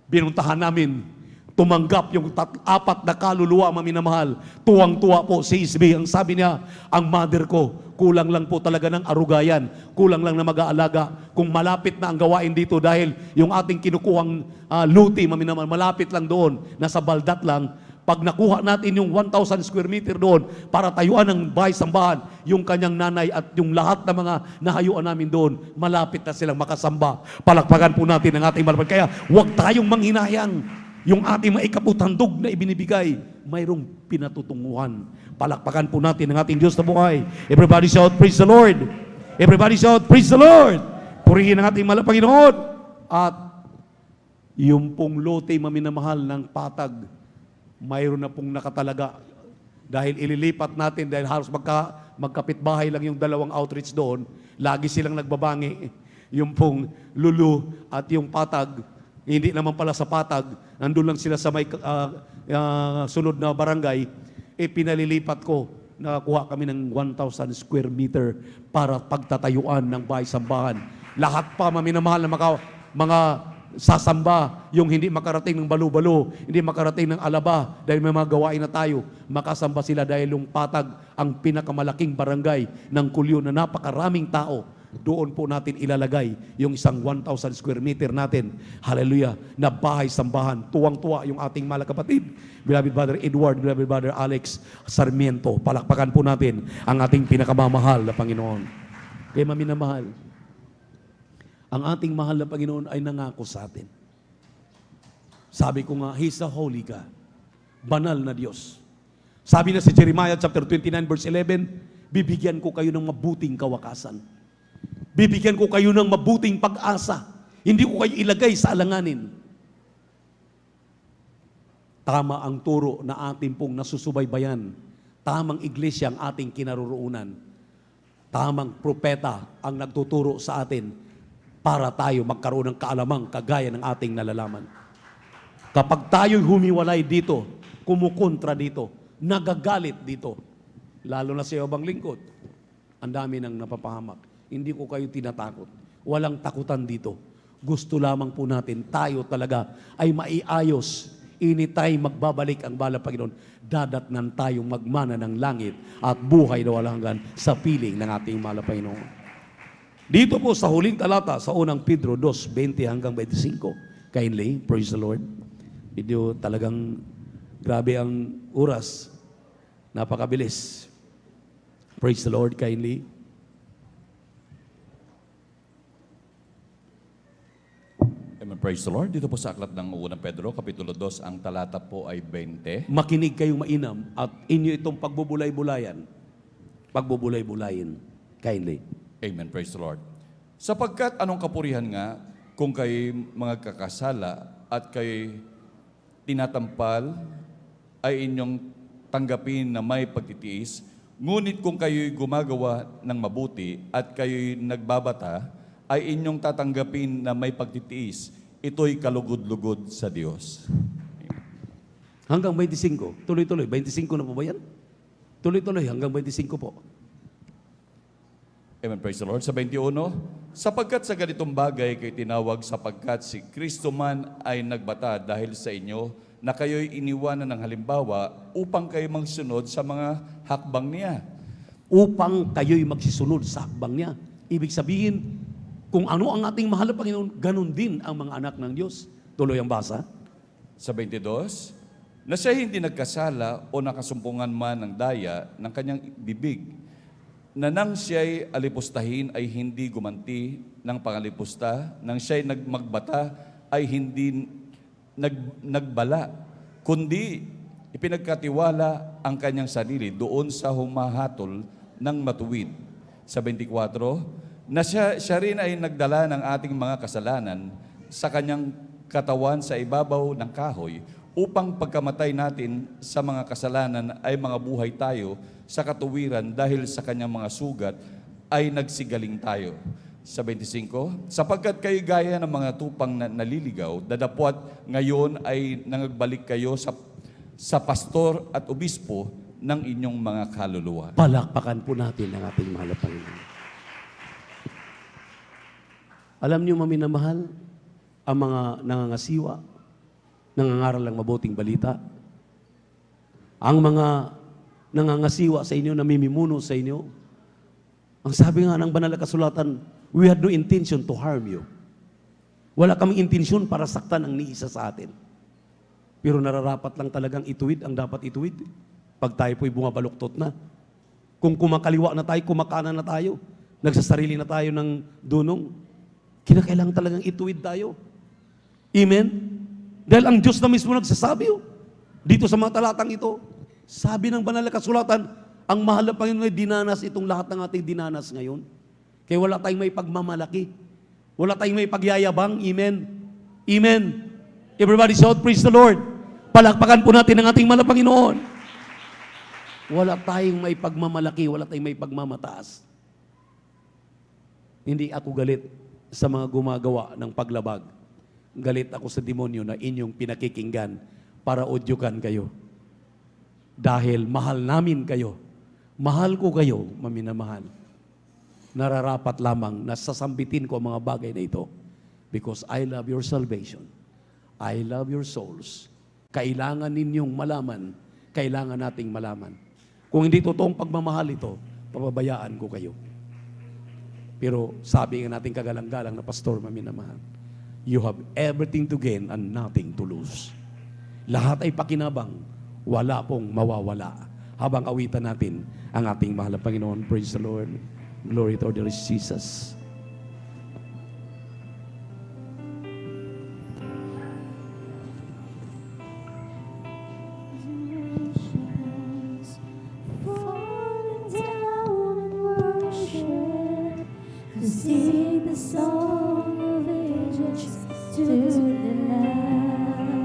binuntahan namin, tumanggap yung 4 na kaluluwa, maminamahal. Tuwang-tuwa po si Isby. Ang sabi niya, ang mother ko, kulang lang po talaga ng arugayan, kulang lang na mag-aalaga. Kung malapit na ang gawain dito dahil yung ating kinukuhang luti, maminamahal, malapit lang doon, nasa baldat lang. Pag nakuha natin yung 1,000 square meter doon para tayuan ng bahay-sambahan, yung kanyang nanay at yung lahat ng mga nahayuan namin doon, malapit na silang makasamba. Palakpakan po natin ang ating malapan. Kaya huwag tayong manghinayang. Yung ating maikaputandog na ibinibigay, mayroong pinatutunguhan. Palakpakan po natin ang ating Diyos na buhay. Everybody shout, praise the Lord. Everybody shout, praise the Lord. Purihin ang ating mahal na Panginoon. At yung pong lote, maminamahal ng patag, mayroon na pong nakatalaga. Dahil ililipat natin, dahil halos magkapitbahay lang yung 2 outreach doon, lagi silang nagbabangi. Yung pong lulu at yung patag, hindi naman pala sa patag, nandun lang sila sa may sunod na barangay, pinalilipat ko, nakakuha kami ng 1,000 square meter para pagtatayuan ng bahay-sambahan. Lahat pa, maminamahal na mga sasamba, yung hindi makarating ng balo-balo, hindi makarating ng alaba, dahil may mga gawain na tayo, makasamba sila dahil yung patag, ang pinakamalaking barangay ng Kulyo na napakaraming tao. Doon po natin ilalagay yung isang 1,000 square meter natin. Hallelujah. Na bahay-sambahan. Tuwang-tuwa yung ating mahal na kapatid. Beloved Brother Edward, Beloved Brother Alex Sarmiento. Palakpakan po natin ang ating pinakamamahal na Panginoon. Kaya maminamahal, ang ating mahal na Panginoon ay nangako sa atin. Sabi ko nga, He's a holy God. Banal na Diyos. Sabi na si Jeremiah chapter 29 verse 11, bibigyan ko kayo ng mabuting kawakasan. Bibigyan ko kayo ng mabuting pag-asa. Hindi ko kayo ilagay sa alanganin. Tama ang turo na ating pong nasusubaybayan. Tamang iglesia ang ating kinaroroonan. Tamang propeta ang nagtuturo sa atin para tayo magkaroon ng kaalamang kagaya ng ating nalalaman. Kapag tayo'y humiwalay dito, kumukontra dito, nagagalit dito, lalo na sa ibang lingkod, ang dami nang napapahamak. Hindi ko kayo tinatakot. Walang takutan dito. Gusto lamang po natin, tayo talaga ay maiayos. Anytime magbabalik ang bala Panginoon, dadatnan tayong magmana ng langit at buhay na walang hanggan sa piling ng ating mahal na Panginoon. Dito po sa huling talata, sa unang Pedro 2:20 hanggang 25. Kindly, praise the Lord. Medyo talagang grabe ang oras. Napakabilis. Praise the Lord kindly. Amen. Praise the Lord. Dito po sa aklat ng unang Pedro, Kapitulo 2, ang talata po ay 20. Makinig kayong mainam at inyo itong pagbubulay-bulayan. Pagbubulay-bulayin. Kindly. Amen. Praise the Lord. Sapagkat anong kapurihan nga kung kay mga kakasala at kay tinatampal ay inyong tanggapin na may pagtitiis, ngunit kung kayo'y gumagawa ng mabuti at kayo'y nagbabata, ay inyong tatanggapin na may pagtitiis. Ito'y kalugod-lugod sa Diyos. Hanggang 25. Tuloy-tuloy. 25 na po ba yan? Tuloy-tuloy. Hanggang 25 po. Amen. Praise the Lord. Sa 21, sapagkat sa ganitong bagay kay tinawag sapagkat si Kristo man ay nagbata dahil sa inyo na kayo'y iniwanan ng halimbawa upang kayo magsunod sa mga hakbang niya. Upang kayo'y magsisunod sa hakbang niya. Ibig sabihin, kung ano ang ating mahal na Panginoon, ganun din ang mga anak ng Diyos. Tuloy ang basa. Sa 22, na siya hindi nagkasala o nakasumpungan man ng daya ng kanyang bibig, na nang siya'y alipustahin ay hindi gumanti ng pangalipusta, nang siya'y magbata ay hindi nagbala, kundi ipinagkatiwala ang kanyang sarili doon sa humahatol ng matuwid. Sa 24, na siya rin ay nagdala ng ating mga kasalanan sa kanyang katawan sa ibabaw ng kahoy upang pagkamatay natin sa mga kasalanan ay mga buhay tayo sa katuwiran dahil sa kanyang mga sugat ay nagsigaling tayo. Sa 25, sapagkat kayo gaya ng mga tupang naliligaw, dadapwat ngayon ay nangagbalik kayo sa pastor at obispo ng inyong mga kaluluwa. Palakpakan po natin ang ating mahal na Panginoon. Alam niyo, maminamahal, ang mga nangangasiwa, nangangaral ng mabuting balita, ang mga nangangasiwa sa inyo, namimimuno sa inyo, ang sabi nga ng banal na kasulatan, we had no intention to harm you. Wala kaming intensyon para saktan ang niisa sa atin. Pero nararapat lang talagang ituwid ang dapat ituwid. Pag tayo po'y bumabaluktot na. Kung kumakaliwa na tayo, kumakanan na tayo, nagsasarili na tayo ng dunong, kinakailangan talagang ituwid tayo. Amen? Dahil ang Diyos na mismo nagsasabi, dito sa mga talatang ito, sabi ng banal na kasulatan, ang mahal na Panginoon ay dinanas itong lahat ng ating dinanas ngayon. Kaya wala tayong may pagmamalaki. Wala tayong may pagyayabang. Amen? Amen? Everybody shout, praise the Lord. Palakpakan po natin ang ating mahal na Panginoon. Wala tayong may pagmamalaki. Wala tayong may pagmamataas. Hindi ako galit sa mga gumagawa ng paglabag. Galit ako sa demonyo na inyong pinakikinggan para udyukan kayo. Dahil mahal namin kayo. Mahal ko kayo, maminamahal. Nararapat lamang na sasambitin ko ang mga bagay na ito because I love your salvation. I love your souls. Kailangan ninyong malaman, kailangan nating malaman. Kung hindi totoong pagmamahal ito, pababayaan ko kayo. Pero sabi nga natin kagalang-galang na pastor, maminamahal, you have everything to gain and nothing to lose. Lahat ay pakinabang, wala pong mawawala. Habang awitan natin ang ating mahal na Panginoon. Praise the Lord. Glory to our dear Jesus. Falling down and worship, sing the song of ages to the Lamb.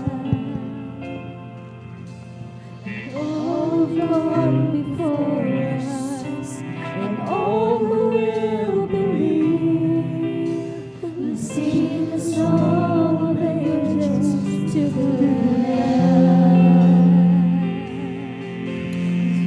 All who've gone before us, and all who will believe, will sing the song of ages to the Lamb.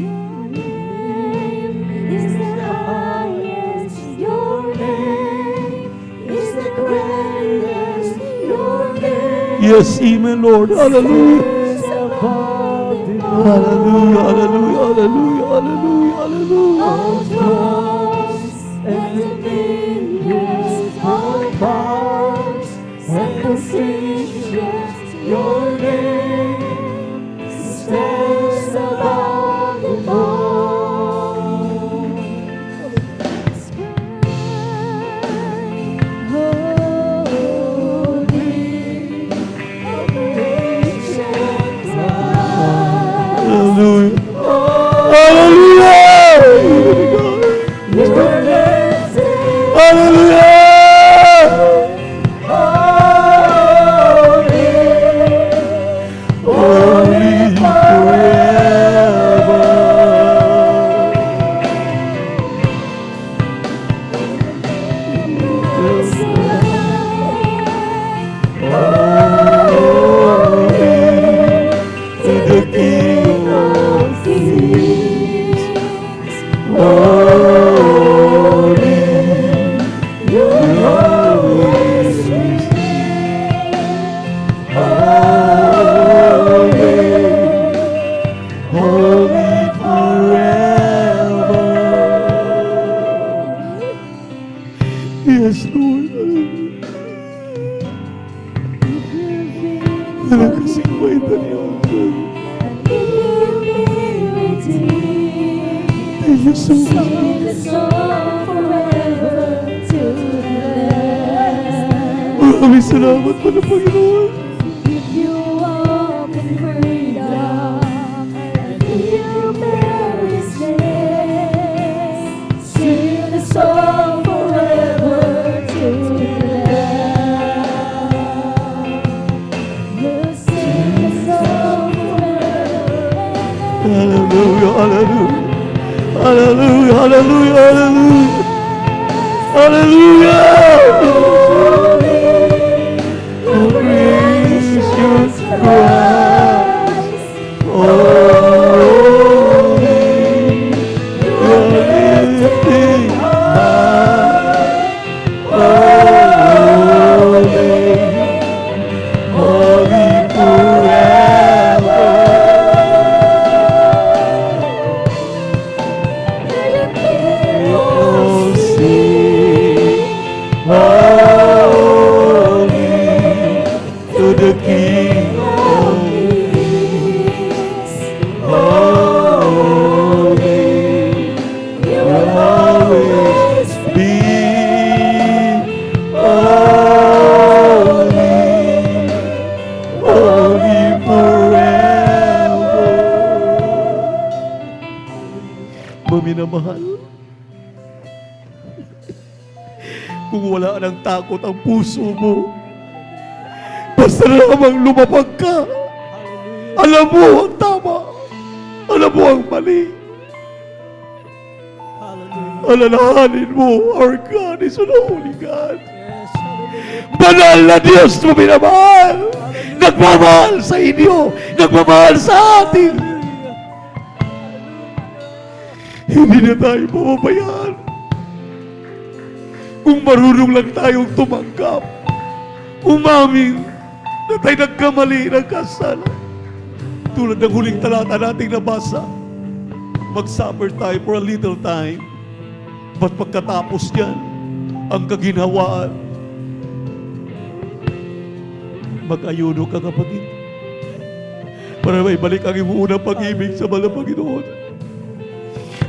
Your name is the highest. Your name is the greatest. Your name Yes, amen, Lord. Hallelujah. is above them all. Hallelujah, hallelujah, hallelujah, hallelujah, hallelujah. All thrones and dominions, all powers and positions, your name stands above them all. And if you've been redeemed, sing the song forever to the Lamb. Maraming salamat po na Panginoon. If you walk in freedom, and if you bear His name, sing the song forever to the Lamb. We'll sing the song forever. Hallelujah, hallelujah. Hallelujah, hallelujah, hallelujah. Hallelujah. Oh, gracious Christ. Oh, you're lifting high. Holy forever. Oh, sing holy to the King of Kings. Holy, you will always be holy, holy forever. Maminamahal, kung wala ng takot ang puso mo, basta lamang lumapag ka. Alam mo ang tama. Alam mo ang mali. Alalahanin mo, our God is an holy God. Banal na Diyos mo minamahal. Nagmamahal sa inyo. Nagmamahal sa atin. Hindi na tayo mababayaan. Kung marunong lang tayong tumanggap, umamin na tayo nagkamali, nagkasala. Tulad ng huling talata nating nabasa, mag-suffer tayo for a little time. But pagkatapos yan, ang kaginhawaan, mag-ayuno ka kapatid. Para may balik ang iyong unang pag-ibig sa mahal na Panginoon.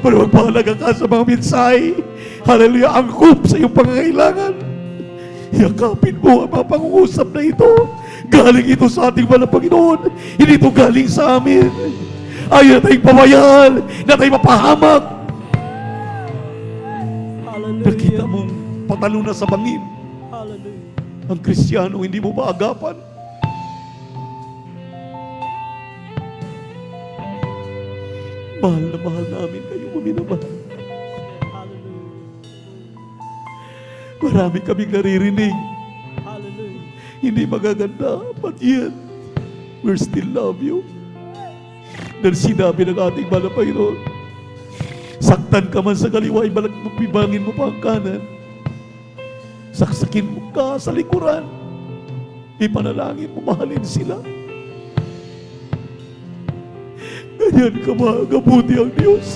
Para magpahalaga ka sa mga mensahe. Hallelujah, angkop sa iyong pangangailangan. Yakapin mo ang mga pangungusap na ito. Galing ito sa ating mahal na Panginoon. Hindi ito galing sa amin. Ayaw na tayong pabayaan, na tayong mapahamak. Nakita mong patalo na sa bangin. Ang Kristiyano, hindi mo maagapan. Mahal na mahal namin kayo, maminamahal. Marami kaming naririnig. Hindi magaganda, but yet, we still love you. Dahil sinabi ng ating mahal na Panginoon, saktan ka man sa kaliwa, ibangin mo pa ang kanan. Saksakin mo ka sa likuran. Ipanalangin mo, mahalin sila. Ganyan ka magabuti ang Diyos.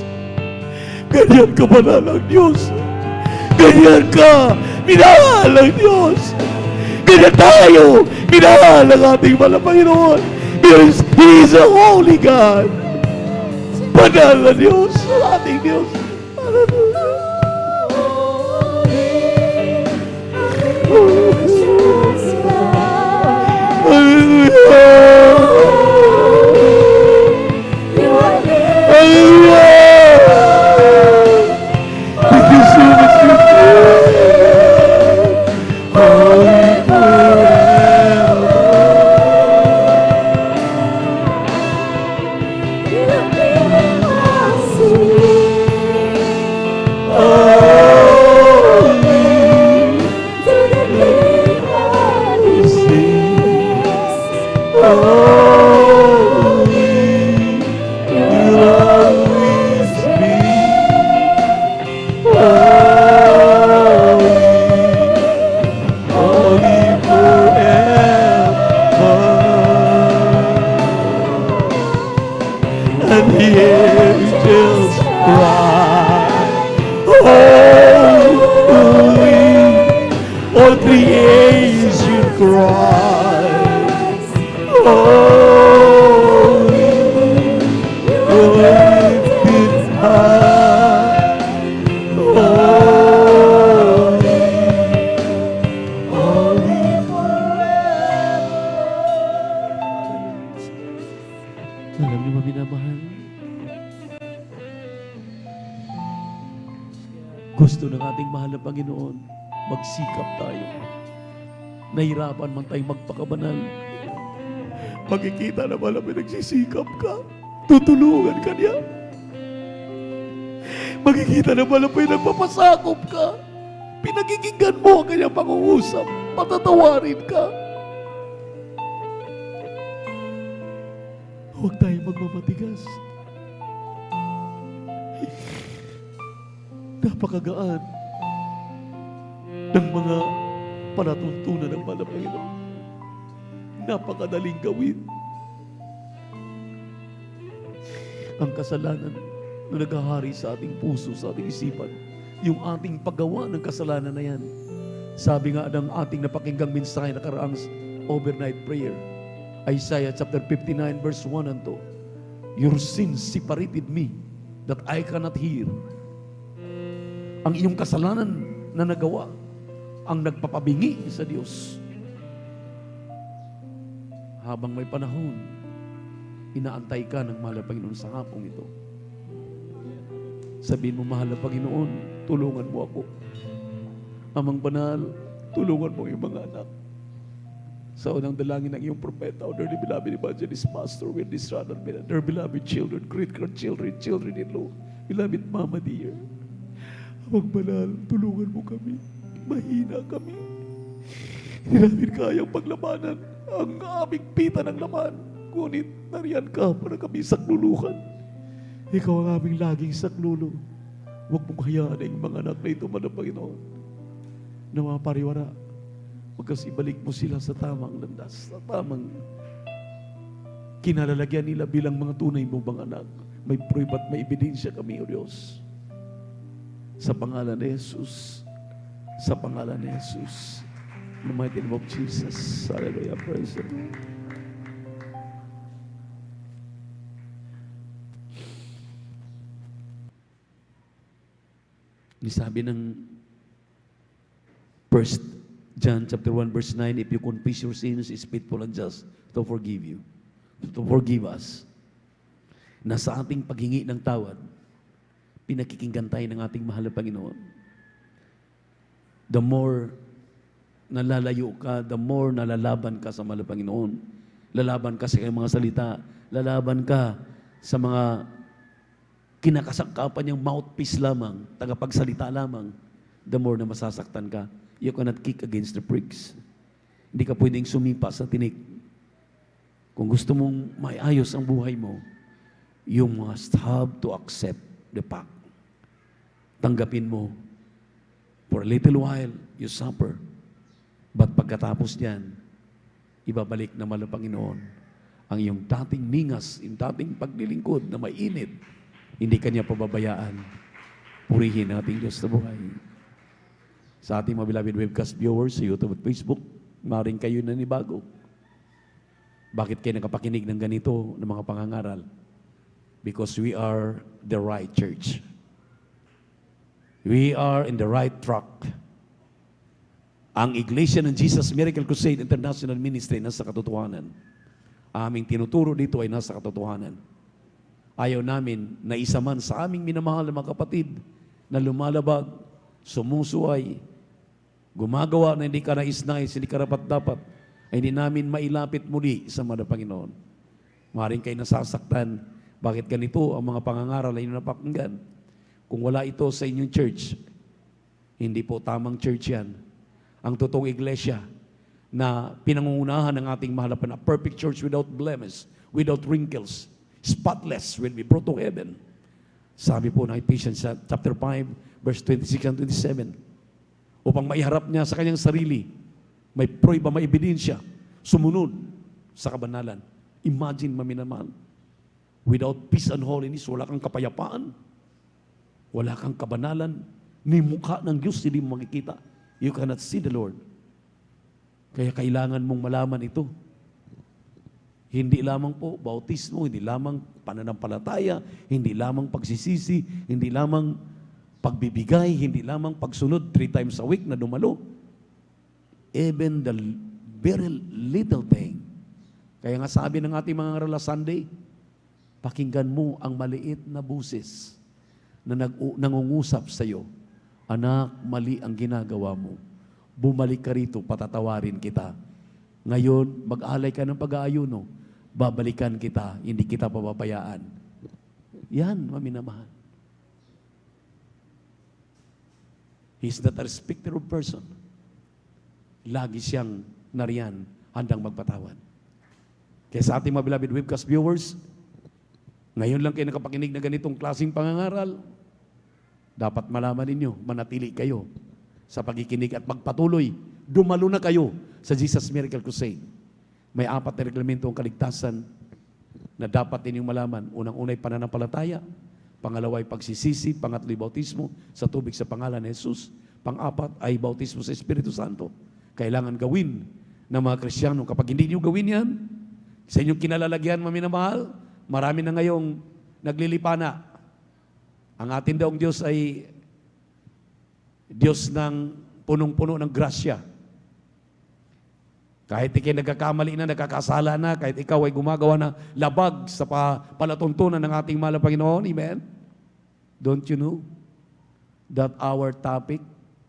Ganyan ka banal ang Diyos. Ganyan ka minahal ang Diyos. Ganyan tayo minahal ang ating mahal na Panginoon. Because He is a holy God. Banal na Diyos, ating Diyos. Hallelujah. And the angels cry, holy, all creation cries, holy. Alam niyo, minamahal, gusto ng ating mahal na Panginoon, magsikap tayo. Nahirapan man tayong magpakabanal. Makikita naman na nagsisikap ka. Tutulungan ka niya. Makikita naman na nagpapasakop ka. Pinagkikinggan mo ang kanyang pangungusap. Patatawarin ka. Huwag tayong magmamatigas. Napakagaan ng mga palatuntunan ng mahal na Panginoon. Napakadaling gawin. Ang kasalanan na naghahari sa ating puso, sa ating isipan, yung ating paggawa ng kasalanan na yan. Sabi nga ng ating napakinggang mensahe na karaang overnight prayer, Isaiah chapter 59 verse 1 and 2, your sins separated me that I cannot hear. Ang iyong kasalanan na nagawa ang nagpapabingi sa Diyos. Habang may panahon, inaantay ka ng mahal na Panginoon sa hapong ito. Sabihin mo, mahal na Panginoon, tulungan mo ako. Amang banal, tulungan mo yung mga anak. Sa unang dalangin ng iyong propeta, o dearly beloved evangelist, pastor, with this son and their beloved children, great-grandchildren, children-in-law, beloved mama dear, amang banal, tulungan mo kami. Mahina kami. Hindi namin kayang paglabanan ang aming pita ng laman. Ngunit nariyan ka para kami saklulukan. Ikaw ang aming laging saklulo. Huwag mong hayaan ang mga anak na ito, Mahal na Panginoon, na mga pariwara. Pagkas ibalik mo sila sa tamang landas, sa tamang kinalalagyan nila bilang mga tunay mong mga anak. May proof at may ebidensya kami, O Diyos. Sa pangalan ni Jesus. Sa pangalan ni Jesus. In the mighty name of Jesus. Hallelujah. Praise the Lord. Sabi ng 1 John chapter 1 verse 9, if you confess your sins, is faithful and just to forgive you, to forgive us. Na sa ating paghingi ng tawad, pinakikinggan tayo ng ating mahal na Panginoon. The more nalalayo ka, the more nalalaban ka sa mahal na Panginoon. Lalaban ka sa kanyang mga salita. Lalaban ka sa mga kinakasangkapan niyang mouthpiece lamang, tagapagsalita lamang. The more na masasaktan ka, you cannot kick against the pricks. Hindi ka pwedeng sumipa sa tinik. Kung gusto mong maiayos ang buhay mo, you must have to accept the fact. Tanggapin mo. For a little while, you suffer. But pagkatapos niyan, ibabalik naman ng Panginoon ang iyong dating ningas, yung dating paglilingkod na mainit. Hindi kanya pababayaan. Purihin natin Diyos sa buhay. Sa ating mga beloved webcast viewers sa YouTube at Facebook, maring kayo nanibago. Bakit kayo nakapakinig ng ganito ng mga pangangaral? Because we are the right church. We are in the right track. Ang Iglesia ng Jesus Miracle Crusade International Ministry nasa katotohanan. Aming tinuturo dito ay nasa katotohanan. Ayaw namin na isa man sa aming minamahal na mga kapatid na lumalabag, sumusuway, gumagawa na hindi ka nais-nais, hindi karapat-dapat, ay hindi namin mailapit muli sa mga Panginoon. Maring kayo nasasaktan. Bakit ganito ang mga pangangaral na inyong napakinggan? Kung wala ito sa inyong church, hindi po tamang church yan. Ang totoong iglesia na pinangungunahan ng ating mahal na perfect church without blemish, without wrinkles, spotless will be brought to heaven. Sabi po ng Ephesians chapter 5, verse 26 and 27. Upang maiharap niya sa kanyang sarili, may prueba, may ebidensya, sumunod sa kabanalan. Imagine, maminamahal, without peace and holiness, wala kang kapayapaan, wala kang kabanalan, ni mukha ng Diyos hindi mo makikita. You cannot see the Lord. Kaya kailangan mong malaman ito. Hindi lamang po bautismo, hindi lamang pananampalataya, hindi lamang pagsisisi, hindi lamang pagbibigay, hindi lamang pagsunod 3 times a week na dumalo. Even the very little thing. Kaya nga sabi ng ating mga ngaral Sunday, pakinggan mo ang maliit na buses na nangungusap sa iyo. Anak, mali ang ginagawa mo. Bumalik ka rito, patatawarin kita. Ngayon, mag-alay ka ng pag-aayuno. Babalikan kita, hindi kita pababayaan. Yan, maminamahal. He's not a respecter of person. Lagi siyang nariyan, handang magpatawad. Kaya sa ating mga beloved webcast viewers, ngayon lang kayo nakapakinig na ganitong klaseng pangangaral, dapat malaman ninyo, manatili kayo sa pagkikinig at magpatuloy. Dumalo na kayo sa Jesus Miracle Crusade. May 4 na reglamento ang kaligtasan na dapat ninyong malaman. Unang-unay pananampalataya, pangalawa ay pagsisisi, pangatlo ay bautismo sa tubig sa pangalan ni Jesus, pang-apat ay bautismo sa Espiritu Santo. Kailangan gawin ng mga Kristiyano. Kapag hindi nyo gawin yan, sa inyong kinalalagyan, maminamahal, marami na ngayong naglilipana. Ang atin daong Diyos ay Diyos ng punong-puno ng grasya. Kahit ikay nagkakamali na, nagkakasala na, kahit ikaw ay gumagawa na labag sa palatuntunan ng ating mahal na Panginoon, amen? Don't you know that our topic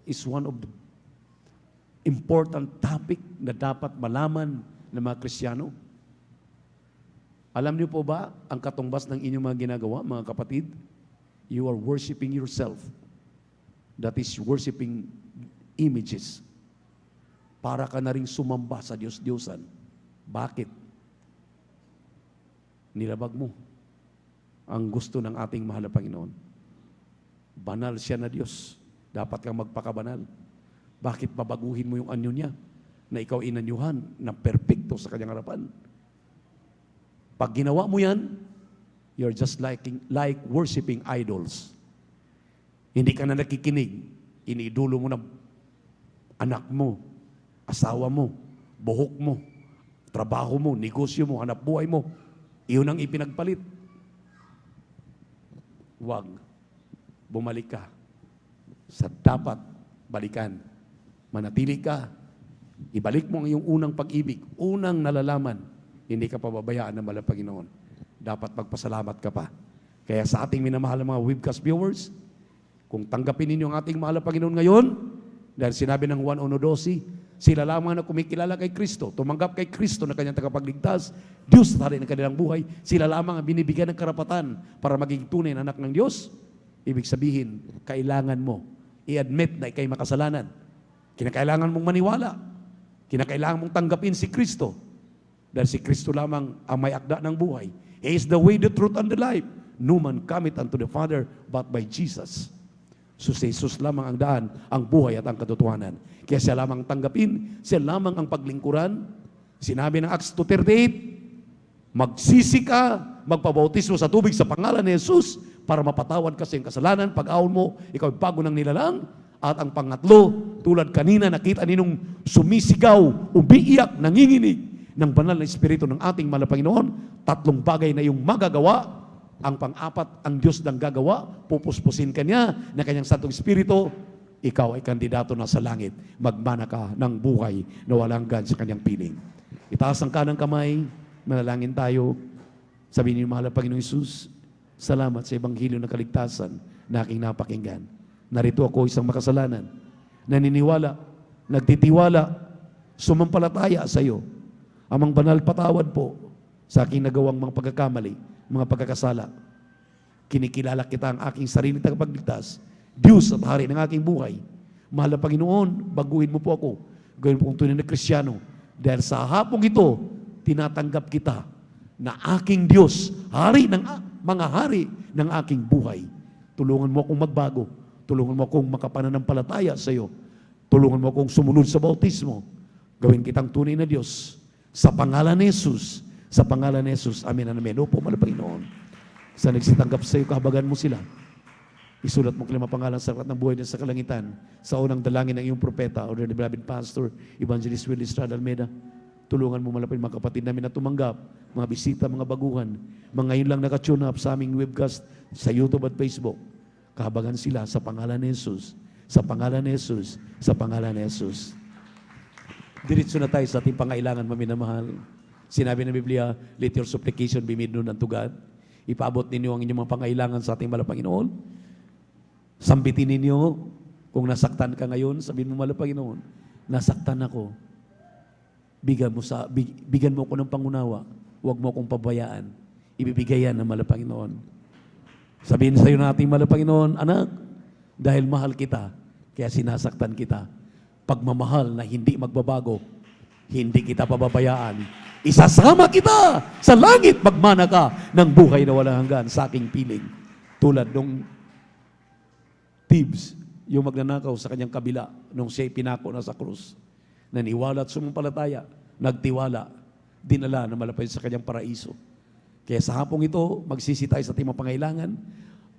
is one of the important topic na dapat malaman ng mga Kristiyano? Alam niyo po ba ang katumbas ng inyong mga ginagawa, mga kapatid? You are worshiping yourself. That is worshiping images. Para ka na rin sumamba sa Diyos-Diyosan. Bakit? Nilabag mo ang gusto ng ating mahal na Panginoon. Banal siya na Diyos. Dapat kang magpakabanal. Bakit babaguhin mo yung anyo niya na ikaw inanyuhan na perpekto sa kanyang harapan? Pag ginawa mo yan, you're just like worshiping idols. Hindi ka na nakikinig. Iniidolo mo na anak mo, asawa mo, buhok mo, trabaho mo, negosyo mo, hanap buhay mo. Iyon ang ipinagpalit. Huwag. Bumalik ka sa dapat balikan. Manatili ka. Ibalik mo ang iyong unang pag-ibig, unang nalalaman. Hindi ka pababayaan ng mahal na Panginoon. Dapat magpasalamat ka pa. Kaya sa ating minamahal na mga webcast viewers, kung tanggapin ninyo ang ating mahal na Panginoon ngayon, dahil sinabi ng Juan 1:12, sila lamang na kumikilala kay Kristo, tumanggap kay Kristo na kanyang tagapagligtas, Diyos at hari ng kanilang buhay, sila lamang ang binibigyan ng karapatan para maging tunay na anak ng Diyos. Ibig sabihin, kailangan mo i-admit na ikay makasalanan. Kinakailangan mong maniwala. Kinakailangan mong tanggapin si Kristo. Dahil si Kristo lamang ang may akda ng buhay. He is the way, the truth, and the life. No man cometh unto the Father but by Jesus. So si Jesus lamang ang daan, ang buhay at ang katotohanan. Kaya siya lamang tanggapin, siya lamang ang paglingkuran. Sinabi ng Acts 2:38, magsisi ka, magpabautismo sa tubig sa pangalan ni Jesus para mapatawad ka sa iyong kasalanan. Pag-ahon mo, ikaw ay bago ng nilalang. At ang pangatlo, tulad kanina nakita ninong sumisigaw, umiiyak, nanginginig ng banal na Espiritu ng ating mahal na Panginoon, 3 bagay na iyong magagawa. Ang pang-apat, ang Diyos nang gagawa, pupuspusin ka niya na kanyang Santong Espiritu, ikaw ay kandidato na sa langit. Magmana ka ng buhay na walang hanggan sa kanyang piling. Itaas ang kanang kamay, manalangin tayo. Sabihin niyo, mahal na Panginoong Hesus, salamat sa Ebanghelyo ng kaligtasan na aking napakinggan. Narito ako isang makasalanan, naniniwala, nagtitiwala, sumampalataya sa iyo. Amang banal patawad po sa aking nagawang mga pagkakamali, mga pagkakasala. Kinikilala kita ang aking sarili tagapagligtas, Diyos at hari ng aking buhay. Mahal na Panginoon, baguhin mo po ako. Gawin po kong tunay na Kristiyano. Dahil sa hapong ito, tinatanggap kita na aking Diyos, hari ng mga hari ng aking buhay. Tulungan mo akong magbago. Tulungan mo akong makapananampalataya sa iyo. Tulungan mo akong sumunod sa bautismo. Gawin kitang tunay na Diyos. Sa pangalan ni Jesus. Sa pangalan ni Jesus. Amen and amen. Opo, mahal na Panginoon. Sa nagsitanggap sa iyo, kahabagan mo sila. Isulat mo kalima pangalan sa aklat ng buhay din sa kalangitan. Sa unang dalangin ng iyong propeta, or the beloved pastor, Evangelist Willie Estrada Almeida. Tulungan mo malapit mga kapatid namin na tumanggap, mga bisita, mga baguhan, mga ngayon lang nakatune up sa aming webcast sa YouTube at Facebook. Kahabagan sila sa pangalan ni Jesus. Sa pangalan ni Jesus. Sa pangalan ni Jesus. Diretso na tayo sa ating pangailangan, maminamahal. Sinabi ng Biblia, let your supplication be made known unto God. Ipaabot ninyo ang inyong mga pangailangan sa ating mahal na Panginoon. Sambitin ninyo, kung nasaktan ka ngayon, sabihin mo, mahal na Panginoon, nasaktan ako. Bigyan mo ko ng pangunawa. Huwag mo akong pabayaan. Ibibigay yan ng mahal na Panginoon. Sabihin sa iyo natin, mahal na Panginoon, anak, dahil mahal kita, kaya sinasaktan kita. Pagmamahal na hindi magbabago, hindi kita pababayaan. Isasama kita sa langit, magmana ka ng buhay na walang hanggan sa aking piling. Tulad nung thieves, yung magnanakaw sa kanyang kabila nung siya'y pinako na sa krus. Naniwala at sumampalataya, nagtiwala, dinala na malapit sa kanyang paraiso. Kaya sa hapong ito, magsisi tayo sa ating mga pangailangan,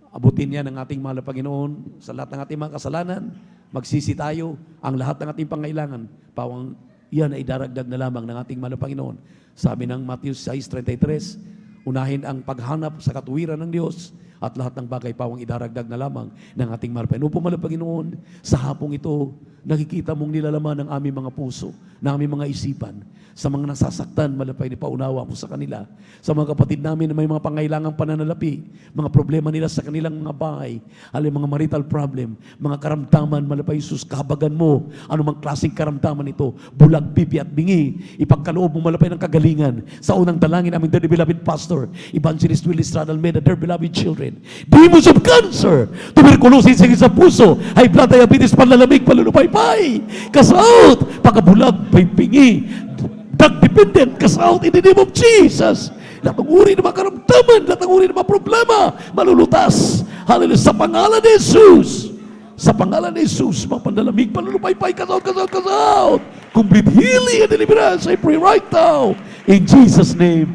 abutin niya ng ating mahal na Panginoon sa lahat ng ating mga kasalanan, magsisi tayo ang lahat ng ating pangailangan, pawang yan ay daragdag na lamang ng ating mahal na Panginoon. Sabi ng Matthew 6:33, unahin ang paghanap sa katuwiran ng Diyos at lahat ng bagay pawang idaragdag na lamang ng ating mahal na Panginoon. Upang mahal na Panginoon, sa hapong ito, nakikita mong nilalaman ng aming mga puso, ng aming mga isipan, sa mga nasasaktan, malapay ni paunawa mo sa kanila. Sa mga kapatid namin na may mga pangailangang pananalapi, mga problema nila sa kanilang mga bahay, mga marital problem, mga karamdaman, malapay Jesus, kahabagan mo, anumang klaseng karamdaman ito, bulag, pipi at bingi, ipagkaloob mo malapay ng kagalingan. Sa unang dalangin aming dear beloved pastor, Evangelist Willis Radal Meda, dear beloved children, demons of cancer, tuberculosis, sakit sa puso, high blood, diabetes, panlalamig, palulupay-pay, kasaot, pagkabulag, pingi, drug dependent, kasaot in the name of Jesus. Lahat ng uri ng mga karamdaman, lahat ng uri ng mga problema, malulutas. Hallelujah. Sa pangalan ni Jesus. Sa pangalan ni Jesus, mga pandalamig, palulupay-pay, kasaot. Complete healing and deliverance, I pray right now. In Jesus' name,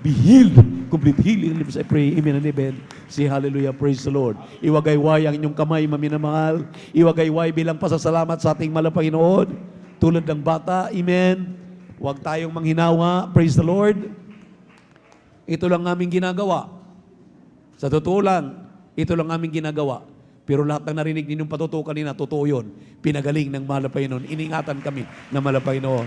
be healed. Complete healing, I pray. Amen and amen. Say hallelujah, praise the Lord. Iwagayway ang inyong kamay, maminamahal. Iwagayway bilang pasasalamat sa ating mahal na Panginoon. Tulad ng bata, amen. Huwag tayong manghinawa, praise the Lord. Ito lang aming ginagawa. Sa totoo lang, ito lang aming ginagawa. Pero lahat ng narinig ninyong patutuo kanina, totoo yun. Pinagaling ng mahal na Panginoon. Iningatan kami ng mahal na Panginoon.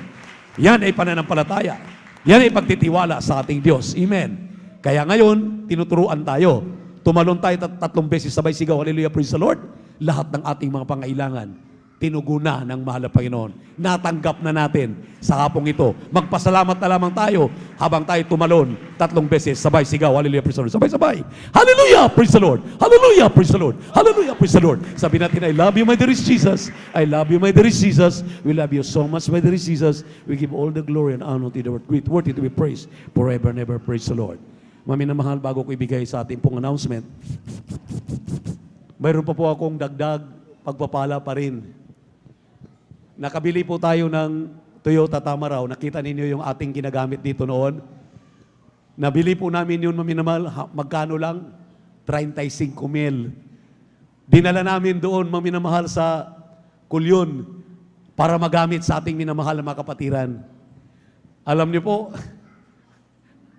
Yan ay pananampalataya. Yan ay pagtitiwala sa ating Diyos. Amen. Kaya ngayon, tinuturuan tayo. Tumalon tayo 3 beses sabay sigaw, hallelujah, praise the Lord. Lahat ng ating mga pangailangan tinuguna ng mahal na Panginoon. Natanggap na natin sa hapong ito. Magpasalamat na lamang tayo habang tayo tumalon 3 beses. Sabay sigaw, hallelujah, praise the Lord. Sabay-sabay. Hallelujah, praise the Lord. Hallelujah, praise the Lord. Hallelujah, praise the Lord. Sabi natin, I love you, my dearest Jesus. I love you, my dearest Jesus. We love you so much, my dearest Jesus. We give all the glory and honor to the Lord. Worthy to be praised forever and ever. Praise the Lord. Maminamahal, bago ko ibigay sa ating pong announcement, mayroon pa po akong dagdag pagpapala pa rin. Nakabili po tayo ng Toyota Tamaraw. Nakita ninyo yung ating ginagamit dito noon. Nabili po namin yun, maminamahal, magkano lang? 35,000. Dinala namin doon, maminamahal, sa Kulyon para magamit sa ating minamahal na mga kapatiran. Alam niyo po,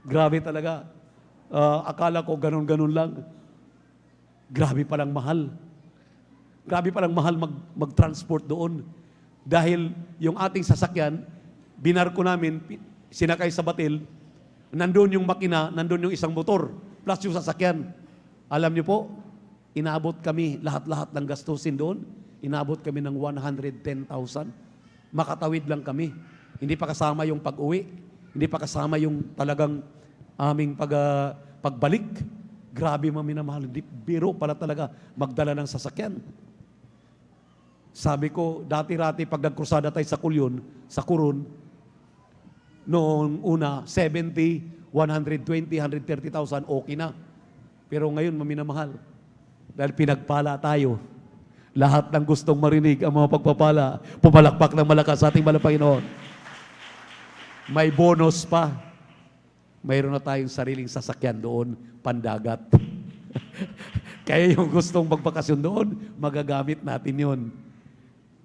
grabe talaga. Akala ko ganun-ganun lang. Grabe palang mahal. Grabe palang mahal mag-transport doon. Dahil yung ating sasakyan, binarko namin, sinakay sa batil, nandun yung makina, nandun yung isang motor, plus yung sasakyan. Alam niyo po, inaabot kami lahat-lahat ng gastusin doon, inaabot kami ng 110,000. Makatawid lang kami. Hindi pa kasama yung pag-uwi, hindi pa kasama yung talagang aming pagbalik. Grabe, maminamahal. Biro pala talaga magdala ng sasakyan. Sabi ko, dati-rati pag nagkrusada tayo sa Kulyon, sa Kurun, noong una, 70, 120, 130,000, okay na. Pero ngayon, maminamahal. Dahil pinagpala tayo. Lahat ng gustong marinig ang mga pagpapala, pumalakpak ng malakas sa ating mahal na Panginoon. May bonus pa. Mayroon na tayong sariling sasakyan doon, pandagat. Kaya yung gustong magbakasyon doon, magagamit natin yun.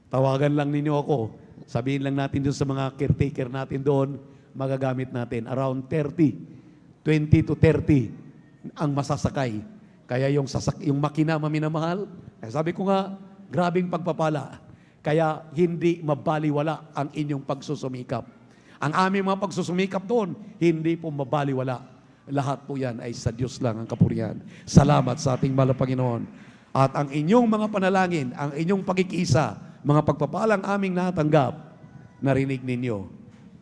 Tawagan lang ninyo ako. Sabihin lang natin doon sa mga caretaker natin doon, magagamit natin. Around 20 to 30 ang masasakay. Kaya yung makina, maminamahal, sabi ko nga, grabing pagpapala. Kaya hindi mabaliwala ang inyong pagsusumikap. Ang aming mga pagsusumikap doon, hindi po mabaliwala. Lahat po yan ay sa Diyos lang ang kapurihan. Salamat sa ating mahal na Panginoon. At ang inyong mga panalangin, ang inyong pagkikisa, mga pagpapalang aming natanggap, narinig ninyo.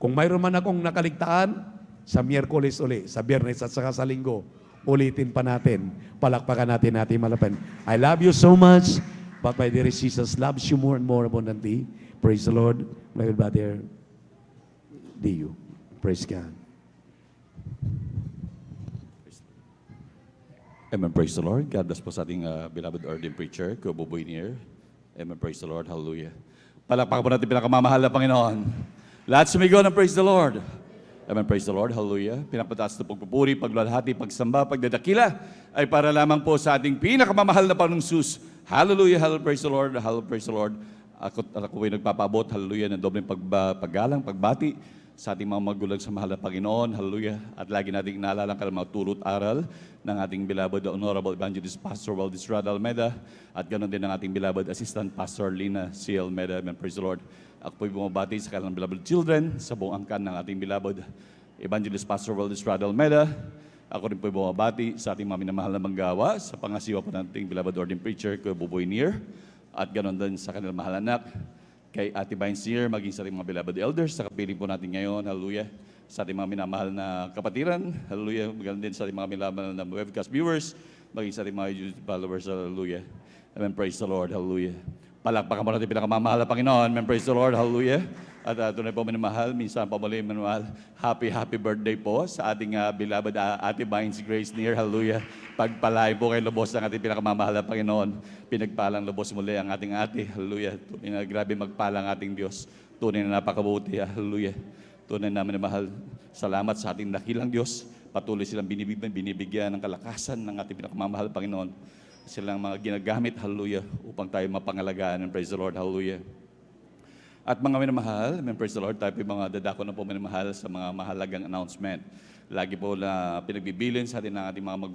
Kung mayroon man akong nakaligtaan, sa Miyerkules uli, sa Biyernes at saka sa Linggo, ulitin pa natin. Palakpakan natin ating malapan. I love you so much, but my dear Jesus loves you more and more abundantly. Praise the Lord. My brother, Dio. Praise God. Amen. Praise the Lord. God bless po sa ating beloved ordained preacher, Kuya Buboy Nier. Amen. Praise the Lord. Hallelujah. Palakpakan po natin pinakamamahal na Panginoon. Lahat sumigaw ng praise the Lord. Amen. Praise the Lord. Hallelujah. Pinapataas na pagpupuri, paglalahati, pagsamba, pagdadakila ay para lamang po sa ating pinakamamahal na Panginoong Sus. Hallelujah. Hallelujah. Praise the Lord. Hallelujah. Praise the Lord. Ako ay nagpapabot. Hallelujah. Ng dobleng paggalang, pagbati sa ating mga magulang sa mahal na Panginoon. Hallelujah. At lagi nating inaalala ang mga turot aral ng ating beloved Honorable Evangelist Pastor Valdez Rada Almeda at ganoon din ng ating beloved Assistant Pastor Lina C. Almeda. Amen. Praise the Lord. Ako po'y bumabati sa kanilang beloved children, sa buong angkan ng ating beloved Evangelist Pastor Valdez Rada Almeda. Ako rin po'y bumabati sa ating mga minamahal na manggawa, sa pangasiwa po ng ating beloved ordained preacher, Kuya Buboy Nier, at ganoon din sa kanilang mahal anak, kay Ate Vine Seer, maging sa ating mga beloved elders, sa kapiling po natin ngayon, hallelujah, sa ating mga minamahal na kapatiran, hallelujah, maganda din sa ating mga minamahal na webcast viewers, maging sa ating mga YouTube followers, hallelujah. Amen, praise the Lord, hallelujah. Palakpakan mo natin pinakamamahal na Panginoon, amen, praise the Lord, hallelujah. At tunay po minamahal, minsan pa muli minamahal, happy birthday po sa ating beloved Ate Vines Grace Near, hallelujah. Pagpalay po kay lubos ng ating pinakamamahal na Panginoon. Pinagpalang lubos muli ang ating ate, hallelujah. Tunay na grabe magpalang ating Diyos. Tunay na napakabuti, hallelujah. Tunay namin na mahal. Salamat sa ating dakilang Diyos. Patuloy silang binibigyan ng kalakasan ng ating pinakamamahal Panginoon. Silang mga ginagamit, hallelujah, upang tayo mapangalagaan. And praise the Lord, hallelujah. At mga minamahal, amen, praise the Lord, tayo po yung mga dadako na po minamahal sa mga mahalagang announcement. Lagi po na pinagbibilin sa atin ng ating mga magulang.